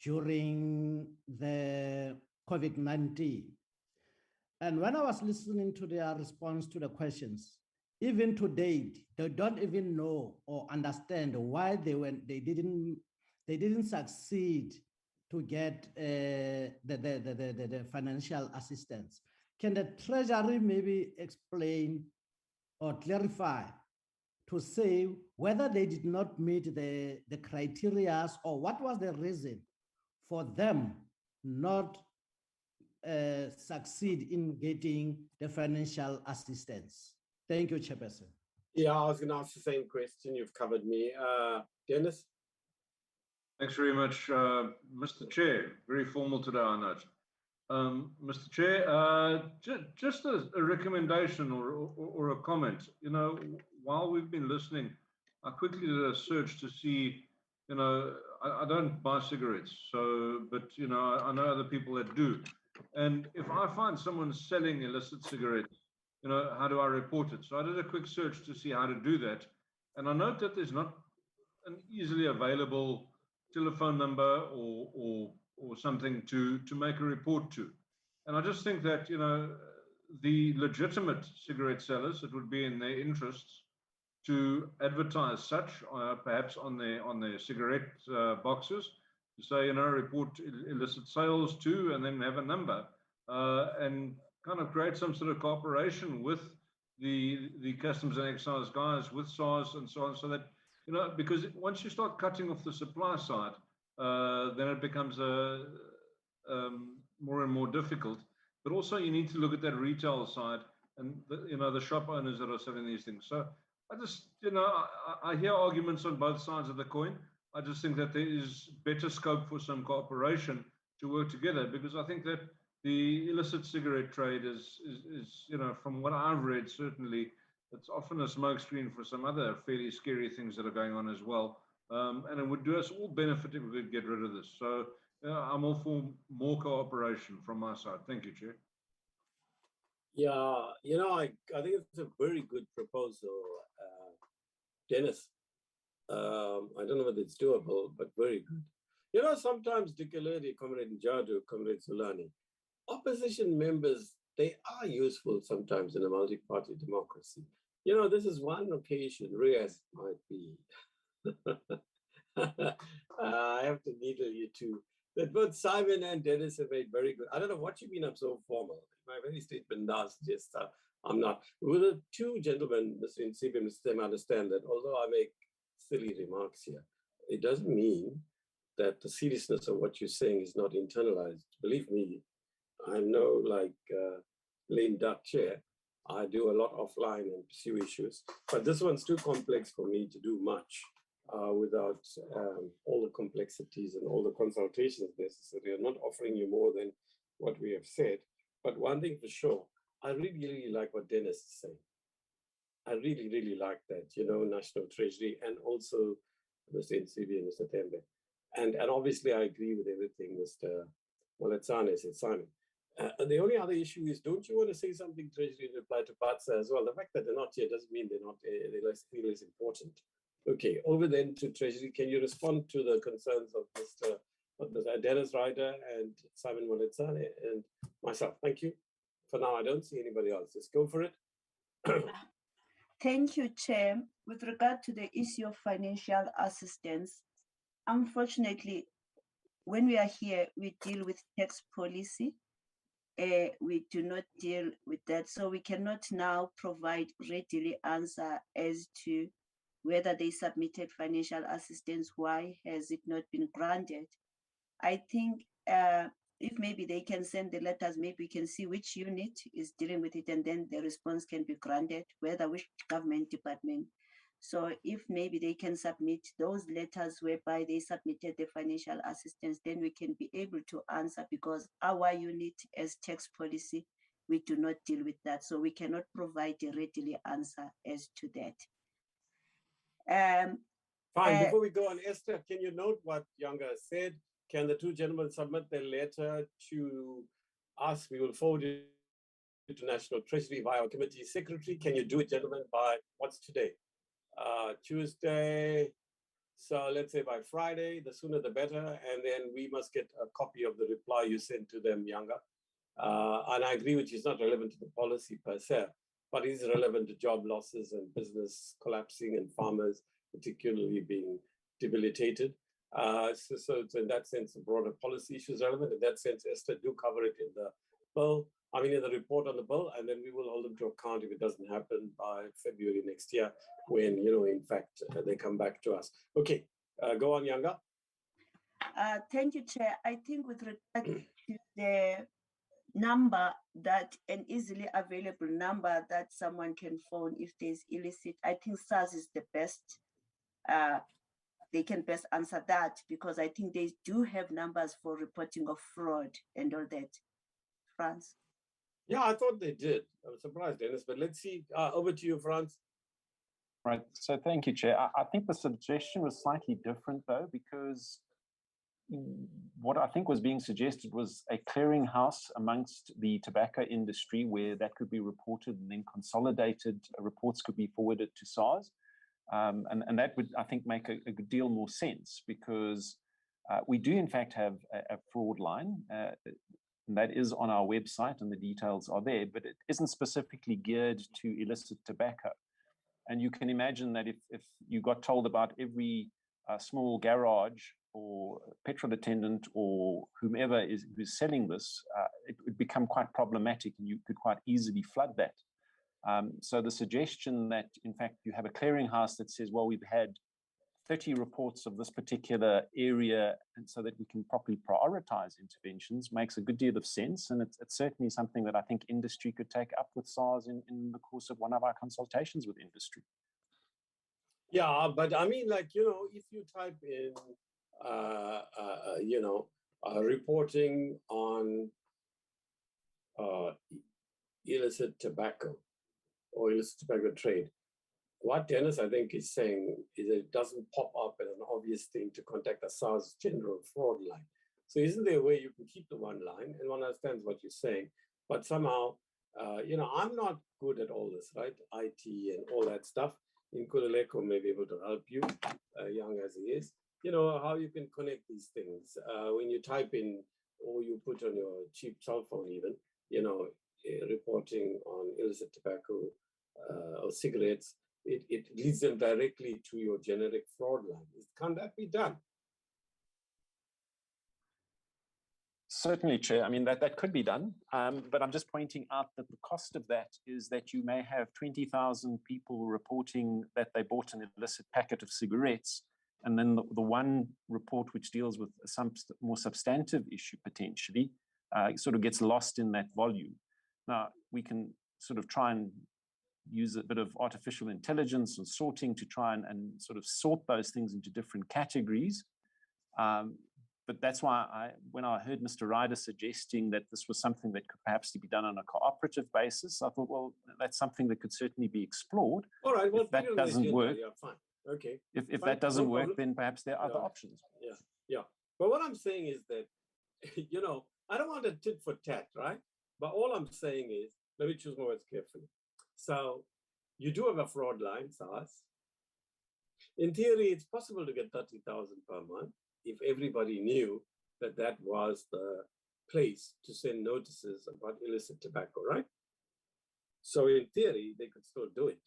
S6: during the COVID-19. And when I was listening to their response to the questions, even to date, they don't even know or understand why they didn't succeed to get the financial assistance. Can the Treasury maybe explain or clarify to say whether they did not meet the criteria, or what was the reason for them not succeed in getting the financial assistance? Thank you, Chairperson.
S1: Yeah, I was going to ask the same question. You've covered me. Dennis?
S3: Thanks very much, Mr. Chair. Very formal today, I note. Mr. Chair, just a recommendation or a comment. You know, while we've been listening, I quickly did a search to see, you know, I don't buy cigarettes, but, you know, I know other people that do. And if I find someone selling illicit cigarettes, you know, how do I report it? So I did a quick search to see how to do that. And I note that there's not an easily available telephone number or something to make a report to. And I just think that, you know, the legitimate cigarette sellers, it would be in their interests to advertise such, perhaps on their cigarette boxes, to say, you know, report illicit sales to, and then have a number, and kind of create some sort of cooperation with the customs and excise guys, with SARS and so on, so that, you know, because once you start cutting off the supply side, then it becomes more and more difficult. But also you need to look at that retail side and the shop owners that are selling these things. So I just, I hear arguments on both sides of the coin. I just think that there is better scope for some cooperation to work together, because I think that the illicit cigarette trade is from what I've read, certainly, it's often a smokescreen for some other fairly scary things that are going on as well. And it would do us all benefit if we could get rid of this. So I'm all for more cooperation from my side. Thank you, Chair.
S1: Yeah, I think it's a very good proposal, Dennis. I don't know whether it's doable, but very good. Sometimes Dikeledi, Comrade Njadu, Comrade Zulani, opposition members, they are useful sometimes in a multi-party democracy. This is one occasion, rare as it might be. I have to needle you too. That both Simon and Dennis have made very good. I don't know what you mean I'm so formal. My very statement now suggests I'm not. Will the two gentlemen, Mr. Nsibi and Mr. Tem, understand that although I make silly remarks here, it doesn't mean that the seriousness of what you're saying is not internalized. Believe me, I know, like lame duck chair, I do a lot offline and pursue issues, but this one's too complex for me to do much without all the complexities and all the consultations necessary. I'm not offering you more than what we have said, but one thing for sure, I really, really like what Dennis is saying. I really, really like that, National Treasury, and also Mr. Nsibi and Mr. Tembe. And obviously I agree with everything Mr. Moletsane said, Simon. The only other issue is, don't you want to say something, Treasury, in reply to Patsa as well? The fact that they're not here doesn't mean they're less important. Okay, over then to Treasury, can you respond to the concerns of Mr. Dennis Ryder and Simon Moletsane and myself? Thank you. For now, I don't see anybody else. Just go for it.
S7: Thank you, Chair. With regard to the issue of financial assistance, unfortunately, when we are here, we deal with tax policy. We do not deal with that. So we cannot now provide readily answer as to whether they submitted financial assistance, why has it not been granted. I think if maybe they can send the letters, maybe we can see which unit is dealing with it, and then the response can be granted, whether which government department. So if maybe they can submit those letters whereby they submitted the financial assistance, then we can be able to answer, because our unit as tax policy, we do not deal with that. So we cannot provide a readily answer as to that.
S1: Fine, before we go on, Esther, can you note what Younger said? Can the two gentlemen submit their letter to us? We will forward it to National Treasury via our committee secretary. Can you do it, gentlemen, by what's today? Tuesday. So let's say by Friday, the sooner the better. And then we must get a copy of the reply you sent to them, Younger. And I agree with you, it's not relevant to the policy per se, but it is relevant to job losses and business collapsing and farmers particularly being debilitated. So in that sense, the broader policy issues relevant. In that sense, Esther, do cover it in the bill, in the report on the bill, and then we will hold them to account if it doesn't happen by February next year, when, in fact, they come back to us. Okay, go on, Younger.
S7: Thank you, Chair. I think with regard to the number, that an easily available number that someone can phone if there's illicit, I think SARS is the best. They can best answer that, because I think they do have numbers for reporting of fraud and all that. Franz?
S1: Yeah, I thought they did. I was surprised, Dennis, but let's see. Over to you, Franz.
S11: Right, so thank you, Chair. I think the suggestion was slightly different, though, because what I think was being suggested was a clearinghouse amongst the tobacco industry where that could be reported, and then consolidated reports could be forwarded to SARS. And that would, I think, make a good deal more sense, because we do, in fact, have a fraud line. And that is on our website, and the details are there, but it isn't specifically geared to illicit tobacco. And you can imagine that if you got told about every a small garage or petrol attendant or whomever who's selling this, it would become quite problematic, and you could quite easily flood that. So the suggestion that, in fact, you have a clearinghouse that says, well, we've had 30 reports of this particular area, and so that we can properly prioritize interventions makes a good deal of sense. And it's certainly something that I think industry could take up with SARS in the course of one of our consultations with industry.
S1: Yeah, but I mean, like, you know, if you type in, you know, reporting on illicit tobacco or illicit tobacco trade, what Dennis, I think, is saying is that it doesn't pop up as an obvious thing to contact a SARS general fraud line. So isn't there a way you can keep the one line? And one understands what you're saying, but somehow, you know, I'm not good at all this, right? IT and all that stuff. Nkululeko may be able to help you, young as he is. You know, how you can connect these things. When you type in or you put on your cheap cell phone even, you know, reporting on illicit tobacco or cigarettes, it leads them directly to your generic fraud line. Can that be done?
S11: Certainly, Chair. I mean, that could be done, but I'm just pointing out that the cost of that is that you may have 20,000 people reporting that they bought an illicit packet of cigarettes, and then the one report which deals with some more substantive issue potentially sort of gets lost in that volume. Now, we can sort of try and use a bit of artificial intelligence and sorting to try and sort of sort those things into different categories. But that's why when I heard Mr. Ryder suggesting that this was something that could perhaps be done on a cooperative basis, I thought, well, that's something that could certainly be explored.
S1: All right, well,
S11: if that doesn't work,
S1: yeah, fine. Okay.
S11: If that doesn't work, then perhaps there are other options.
S1: Yeah, yeah. But what I'm saying is that, you know, I don't want a tit for tat, right? But all I'm saying is, let me choose my words carefully. So you do have a fraud line, SARS. In theory, it's possible to get 30,000 per month if everybody knew that that was the place to send notices about illicit tobacco, right? So in theory, they could still do it.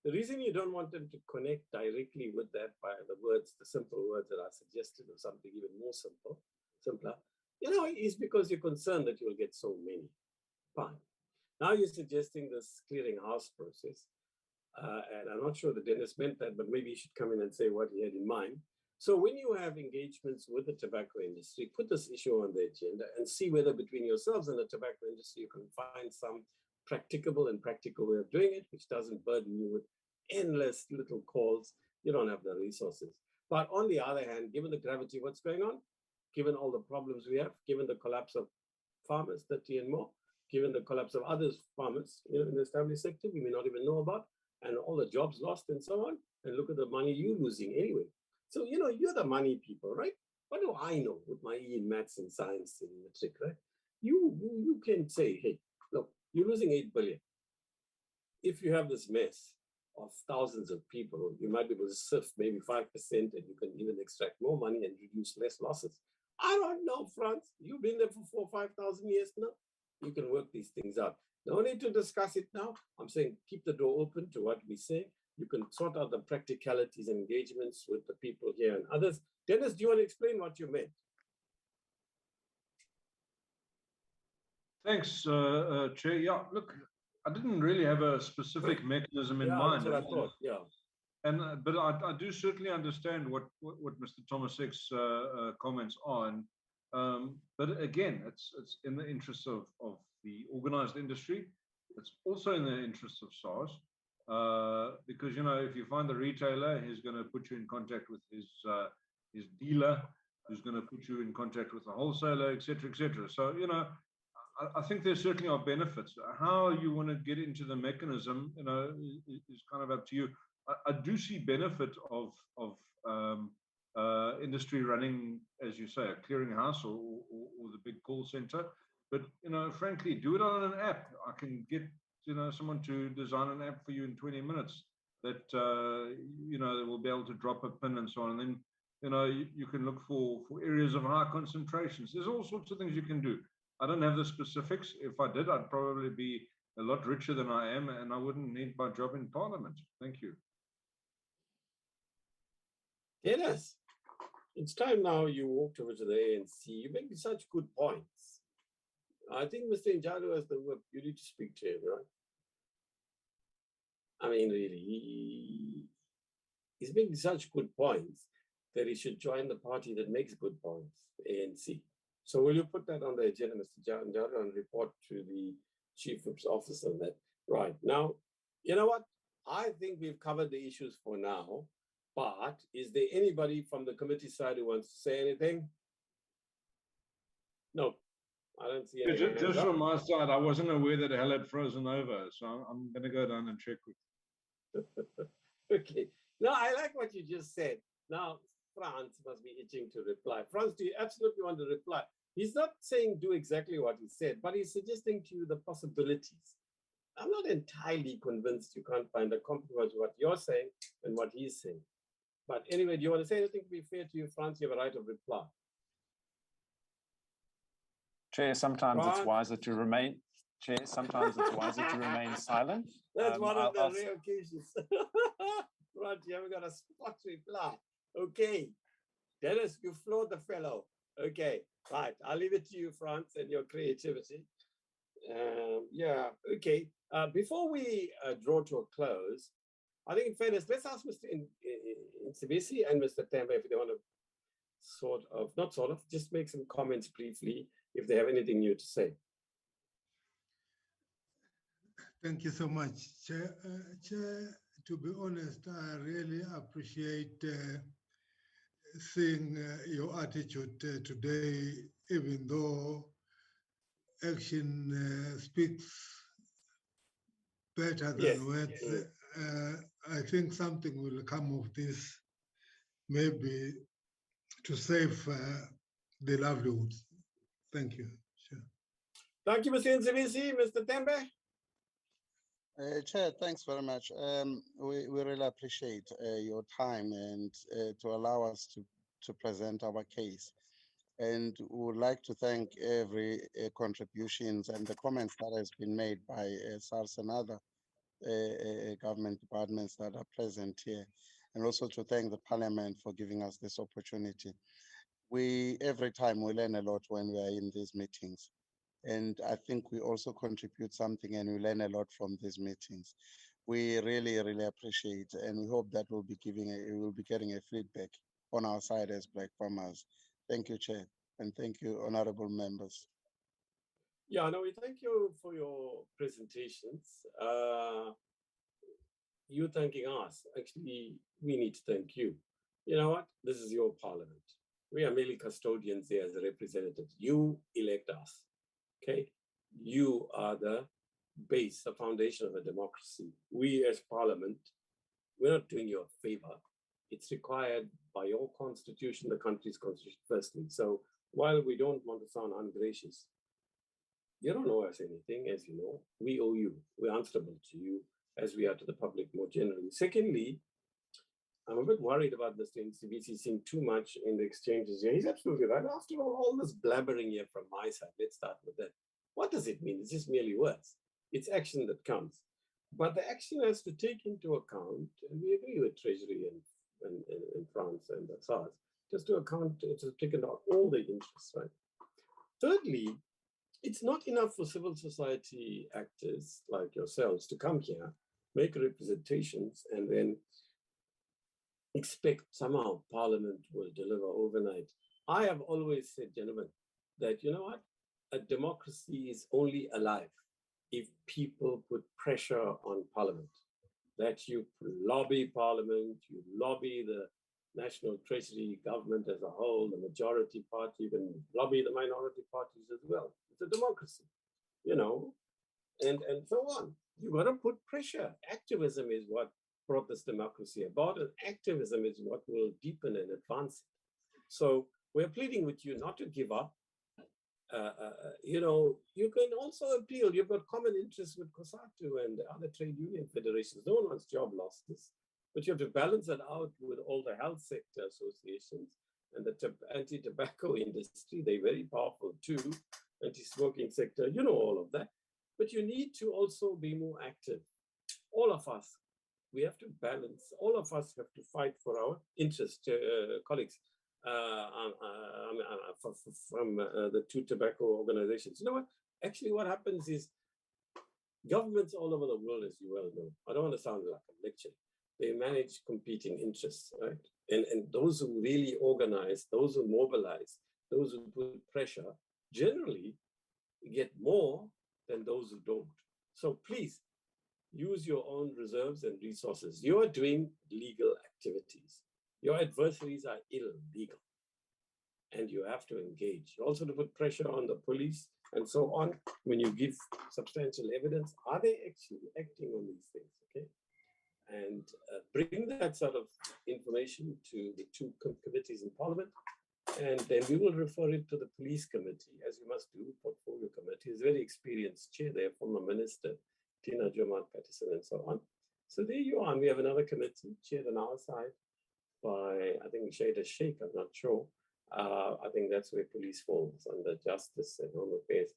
S1: The reason you don't want them to connect directly with that by the words, the simple words that are suggested, or something even more simpler, you know, is because you're concerned that you'll get so many. Fine. Now you're suggesting this clearinghouse process. And I'm not sure that Dennis meant that, but maybe he should come in and say what he had in mind. So when you have engagements with the tobacco industry, put this issue on the agenda and see whether between yourselves and the tobacco industry, you can find some practicable way of doing it, which doesn't burden you with endless little calls. You don't have the resources. But on the other hand, given the gravity of what's going on, given all the problems we have, given the collapse of farmers, 30 and more, given the collapse of other farmers, you know, in the established sector, we may not even know about, and all the jobs lost and so on, and look at the money you're losing anyway. So, you know, you're the money people, right? What do I know with my E in maths and science and matric, right? You can say, hey, look, you're losing 8 billion. If you have this mess of thousands of people, you might be able to sift maybe 5%, and you can even extract more money and reduce less losses. I don't know, Franz. You've been there for 4,000 or 5,000 years now. You can work these things out. No need to discuss it now. I'm saying keep the door open to what we say. You can sort out the practicalities and engagements with the people here and others. Dennis, do you want to explain what you meant?
S3: Thanks, Chair. Yeah, look, I didn't really have a specific mechanism in mind.
S1: That's what I thought. Yeah.
S3: And but I do certainly understand what Mr. Tomasek's comments are. But again, it's in the interest of the organized industry. It's also in the interest of SARS. Because, you know, if you find the retailer, he's going to put you in contact with his dealer, who's going to put you in contact with the wholesaler, et cetera, et cetera. So, you know, I think there certainly are benefits. How you want to get into the mechanism, you know, is kind of up to you. I do see benefit of industry running, as you say, a clearinghouse or the big call center. But, you know, frankly, do it on an app. I can get, you know, someone to design an app for you in 20 minutes that, you know, will be able to drop a pin and so on. And then, you know, you can look for areas of high concentrations. There's all sorts of things you can do. I don't have the specifics. If I did, I'd probably be a lot richer than I am, and I wouldn't need my job in Parliament. Thank you.
S1: Dennis, it's time now you walked over to the ANC. You make such good points. I think Mr. Njalo has the word. You need to speak to him, right? I mean, really, he's making such good points that he should join the party that makes good points, ANC. So will you put that on the agenda, Mr. Njalo, and report to the Chief Whip's office on that? Right. Now, you know what? I think we've covered the issues for now, but is there anybody from the committee side who wants to say anything? No, I don't see any.
S3: Just from my side, I wasn't aware that hell had frozen over, so I'm going to go down and check with
S1: Okay. No, I like what you just said. Now, Franz must be itching to reply. Franz, do you absolutely want to reply? He's not saying do exactly what he said, but he's suggesting to you the possibilities. I'm not entirely convinced you can't find a compromise with what you're saying and what he's saying. But anyway, do you want to say anything to be fair to you, Franz? You have a right of reply.
S11: Chair, sometimes it's wiser to remain. Chair, sometimes it's wiser to remain silent.
S1: That's one of the rare occasions. Right, you haven't got a spot reply. Okay, Dennis, you floored the fellow. Okay, right. I'll leave it to you, Franz, and your creativity. Yeah, okay. Before we draw to a close, I think in fairness, let's ask Mr. Nsibisi and Mr. Tembe if they want to just make some comments briefly if they have anything new to say.
S2: Thank you so much, Chair. Chair, to be honest, I really appreciate seeing your attitude today, even though action speaks better than words. I think something will come of this, maybe to save the livelihoods. Thank you. Sure.
S1: Thank you, Mr. Nsibisi. Mr. Tembe?
S8: Chair, thanks very much. We really appreciate your time and to allow us to present our case. And we would like to thank every contributions and the comments that has been made by SARS and other government departments that are present here. And also to thank the Parliament for giving us this opportunity. Every time we learn a lot when we are in these meetings. And I think we also contribute something and we learn a lot from these meetings. We really, really appreciate, and we hope that we'll be getting a feedback on our side as Black farmers. Thank you, Chair, and thank you, honorable members.
S1: Yeah, no, we thank you for your presentations. You thanking us, actually, we need to thank you. You know what? This is your parliament. We are merely custodians here as representatives. You elect us. Okay, you are the base, the foundation of a democracy. We as Parliament, we're not doing you a favor. It's required by your constitution, the country's constitution, firstly. So while we don't want to sound ungracious, you don't owe us anything, as you know. We owe you. We're answerable to you, as we are to the public more generally. Secondly, I'm a bit worried about Mr. Nsibisi seeing too much in the exchanges here. He's absolutely right. After all this blabbering here from my side, let's start with that. What does it mean? It's just merely words. It's action that counts. But the action has to take into account, and we agree with Treasury and France and the SARS, just to account, to take into all the interests, right? Thirdly, it's not enough for civil society actors like yourselves to come here, make representations, and then expect somehow Parliament will deliver overnight. I have always said, gentlemen, that you know what? A democracy is only alive if people put pressure on Parliament. That you lobby Parliament, you lobby the National Treasury government as a whole, the majority party, you can lobby the minority parties as well. It's a democracy, you know, and so on. You got to put pressure. Activism is what brought this democracy about, and activism is what will deepen and advance it. So we're pleading with you not to give up. You know, you can also appeal. You've got common interests with COSATU and other trade union federations. No one wants job losses, but you have to balance it out with all the health sector associations and the anti-tobacco industry. They're very powerful too, anti-smoking sector, you know all of that. But you need to also be more active. All of us we have to balance. All of us have to fight for our interests, colleagues, from the two tobacco organizations. You know what? Actually, what happens is governments all over the world, as you well know, I don't want to sound like a lecture, they manage competing interests, right? And those who really organize, those who mobilize, those who put pressure, generally get more than those who don't. So please, use your own reserves and resources. You are doing legal activities. Your adversaries are illegal. And you have to engage. Also to put pressure on the police and so on. When you give substantial evidence, are they actually acting on these things, okay? And bring that sort of information to the two committees in Parliament. And then we will refer it to the police committee, as you must do, portfolio committee. Is very experienced chair there, former minister, Tina Jomart Patterson, and so on. So there you are. And we have another committee chaired on our side by, I think, Shada Sheikh, I'm not sure. I think that's where police falls, under justice and home affairs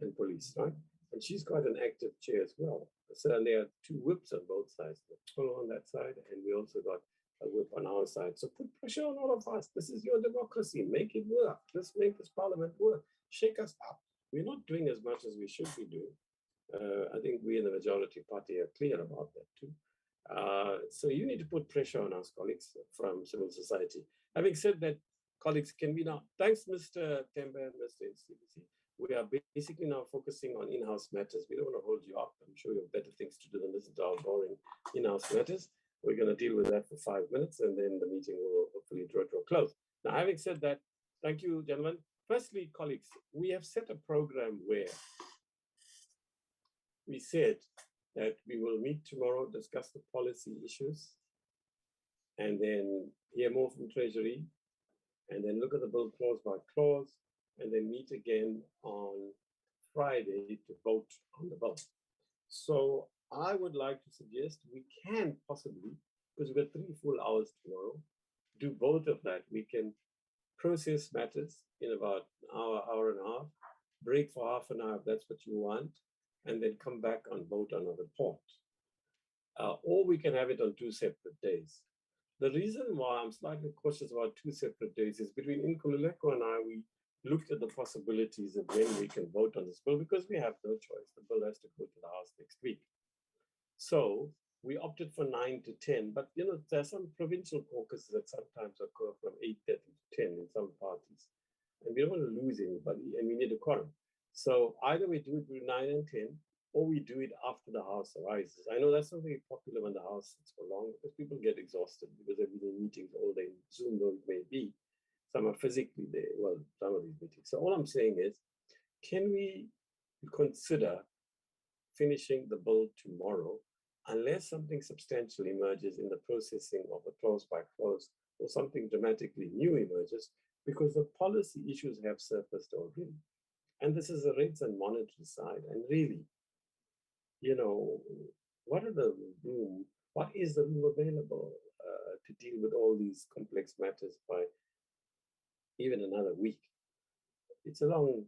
S1: and police, right? And she's got an active chair as well. So and there are two whips on both sides, the pull on that side, and we also got a whip on our side. So put pressure on all of us. This is your democracy. Make it work. Let's make this parliament work. Shake us up. We're not doing as much as we should be doing. I think we in the majority party are clear about that too. So you need to put pressure on us, colleagues from civil society. Having said that, colleagues, can we now, thanks Mr. Tembe and Mr. NCBC, we are basically now focusing on in-house matters. We don't want to hold you up. I'm sure you have better things to do than listen to our boring in-house matters. We're going to deal with that for 5 minutes and then the meeting will hopefully draw to a close. Now, having said that, thank you, gentlemen. Firstly, colleagues, we have set a program where we said that we will meet tomorrow, discuss the policy issues, and then hear more from Treasury, and then look at the bill clause by clause, and then meet again on Friday to vote on the bill. So I would like to suggest we can possibly, because we've got 3 full hours tomorrow, do both of that. We can process matters in about an hour, hour and a half, break for half an hour if that's what you want, and then come back and vote on a report. Or we can have it on 2 separate days. The reason why I'm slightly cautious about 2 separate days is between Nkululeko and I, we looked at the possibilities of when we can vote on this bill because we have no choice. The bill has to go to the House next week. So we opted for 9 to 10, but you know, there are some provincial caucuses that sometimes occur from 8:30 to 10 in some parties. And we don't want to lose anybody and we need a quorum. So either we do it between 9 and 10, or we do it after the House arises. I know that's not very popular when the House sits for long because people get exhausted because they've been in meetings all day, Zoom though it may be. Some are physically there, well, some of these meetings. So all I'm saying is, can we consider finishing the bill tomorrow unless something substantial emerges in the processing of a clause by clause or something dramatically new emerges, because the policy issues have surfaced already. And this is a rates and monetary side. And really, you know, what is the room available to deal with all these complex matters by even another week? It's a long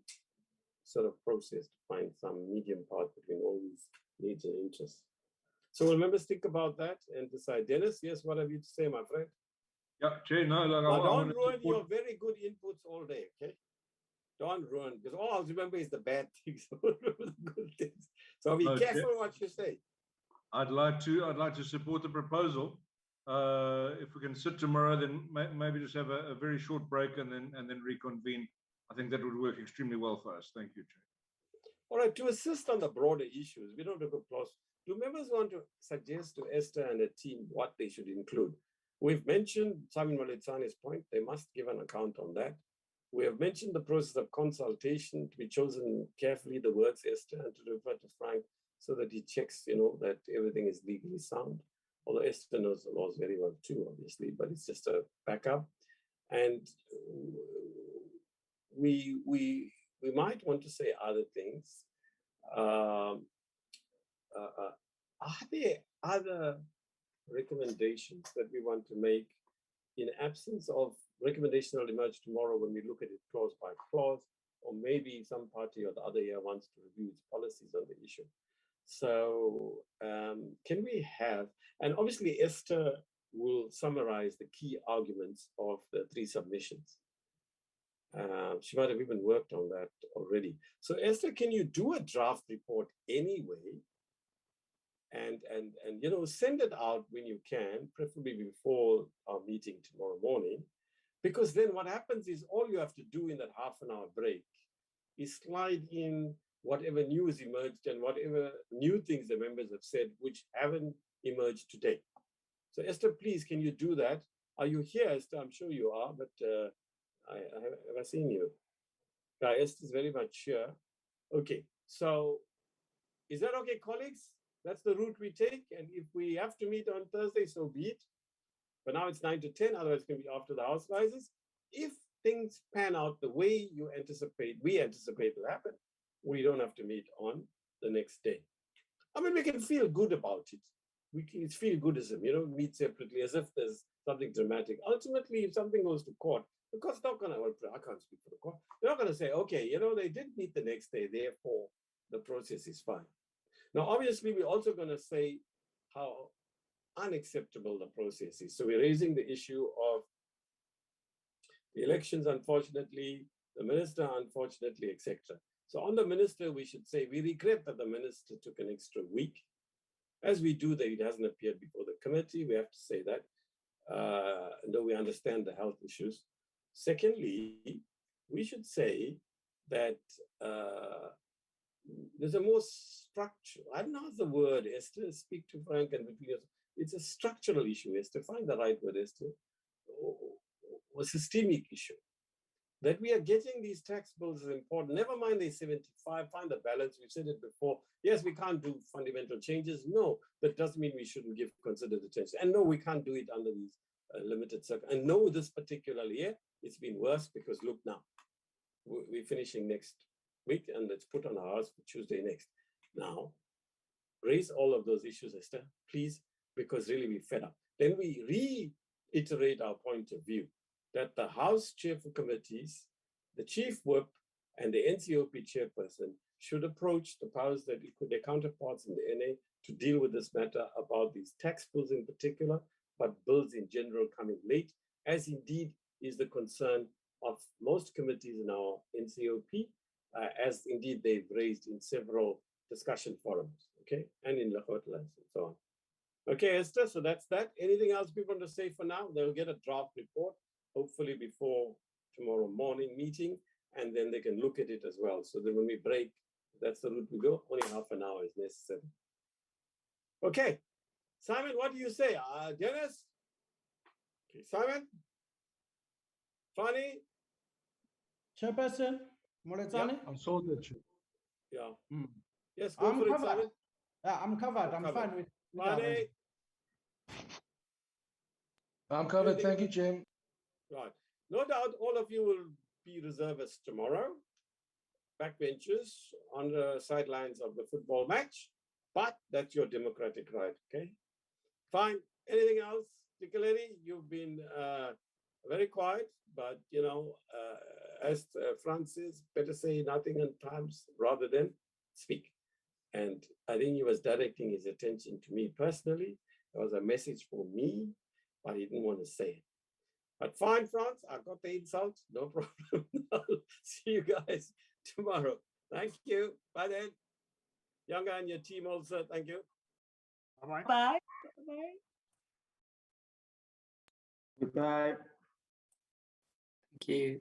S1: sort of process to find some medium path between all these needs and interests. So will members think about that and decide. Dennis, yes, what have you to say, my friend?
S3: Yeah, Chair, no, look,
S1: now, don't ruin your very good inputs all day, okay? Don't ruin, because all I remember is the bad things, the good things. So be careful what you say.
S3: I'd like to support the proposal. If we can sit tomorrow, then maybe just have a very short break and then reconvene. I think that would work extremely well for us. Thank you, Chair. All
S1: right, to assist on the broader issues, we don't have a clause. Do members want to suggest to Esther and her team what they should include? We've mentioned Simon Maletsani's point, they must give an account on that. We have mentioned the process of consultation to be chosen carefully, the words Esther, and to refer to Frank so that he checks, you know, that everything is legally sound. Although Esther knows the laws very well too, obviously, but it's just a backup. And we might want to say other things. Are there other recommendations that we want to make in absence of recommendation will emerge tomorrow when we look at it clause by clause, or maybe some party or the other year wants to review its policies on the issue? So can we have, and obviously Esther will summarize the key arguments of the 3 submissions. She might have even worked on that already. So Esther, can you do a draft report anyway? And you know, send it out when you can, preferably before our meeting tomorrow morning, because then what happens is all you have to do in that half-an-hour break is slide in whatever news emerged and whatever new things the members have said which haven't emerged today. So Esther, please, can you do that? Are you here, Esther? I'm sure you are, but have I seen you? Yeah, Esther is very much here. Okay, so is that okay, colleagues? That's the route we take. And if we have to meet on Thursday, so be it. But now it's 9 to 10, otherwise it's going to be after the house rises. If things pan out the way you anticipate, we anticipate will happen, we don't have to meet on the next day. I mean, we can feel good about it. It's feel-goodism, you know, meet separately as if there's something dramatic. Ultimately, if something goes to court, the court's not going to, I can't speak for the court. They're not going to say, okay, you know, they did meet the next day, therefore the process is fine. Now, obviously, we're also going to say how unacceptable the process is. So we're raising the issue of the elections, unfortunately, the minister, unfortunately, etc. So on the minister, we should say, we regret that the minister took an extra week. As we do that, it hasn't appeared before the committee. We have to say that, though we understand the health issues. Secondly, we should say that there's a more structural, I don't know the word, Esther, speak to Frank and between us. It's a structural issue, Esther, find the right word, Esther, or a systemic issue. That we are getting these tax bills is important. Never mind the 75, find the balance. We've said it before. Yes, we can't do fundamental changes. No, that doesn't mean we shouldn't give considered attention. And no, we can't do it under these limited circumstances. And no, this particular year, it's been worse because look now, we're finishing next week and it's put on our house for Tuesday next. Now, raise all of those issues, Esther, please, because really we're fed up. Then we reiterate our point of view that the House Chair for Committees, the Chief Whip, and the NCOP Chairperson should approach the powers that their counterparts in the NA to deal with this matter about these tax bills in particular, but bills in general coming late, as indeed is the concern of most committees in our NCOP, as indeed they've raised in several discussion forums, okay, and in Lahotlas and so on. Okay, Esther, so that's that. Anything else people want to say for now? They'll get a draft report, hopefully before tomorrow morning meeting, and then they can look at it as well. So that when we break, that's the route we go. Only half an hour is necessary. Okay, Simon, what do you say? Dennis? Okay, Simon? Fanny?
S6: Chairperson, Moletsani?
S1: Yeah.
S2: I'm sorted.
S1: Yeah.
S6: Mm.
S1: Yes, go for it, Simon.
S6: Yeah, I'm covered. I'm fine with
S1: Fanny?
S12: I'm covered. Thank you, Jim.
S1: Right. No doubt all of you will be reservists tomorrow, backbenchers on the sidelines of the football match, but that's your democratic right, okay? Fine. Anything else? Particularly, you've been very quiet, but, you know, as Francis, better say nothing at times rather than speak. And I think he was directing his attention to me personally. It was a message for me, but he didn't want to say it. But fine, Franz, I got the insult, no problem. See you guys tomorrow. Thank you. Bye then. Younger and your team also, thank you.
S7: Bye. Bye.
S9: Goodbye.
S10: Thank you.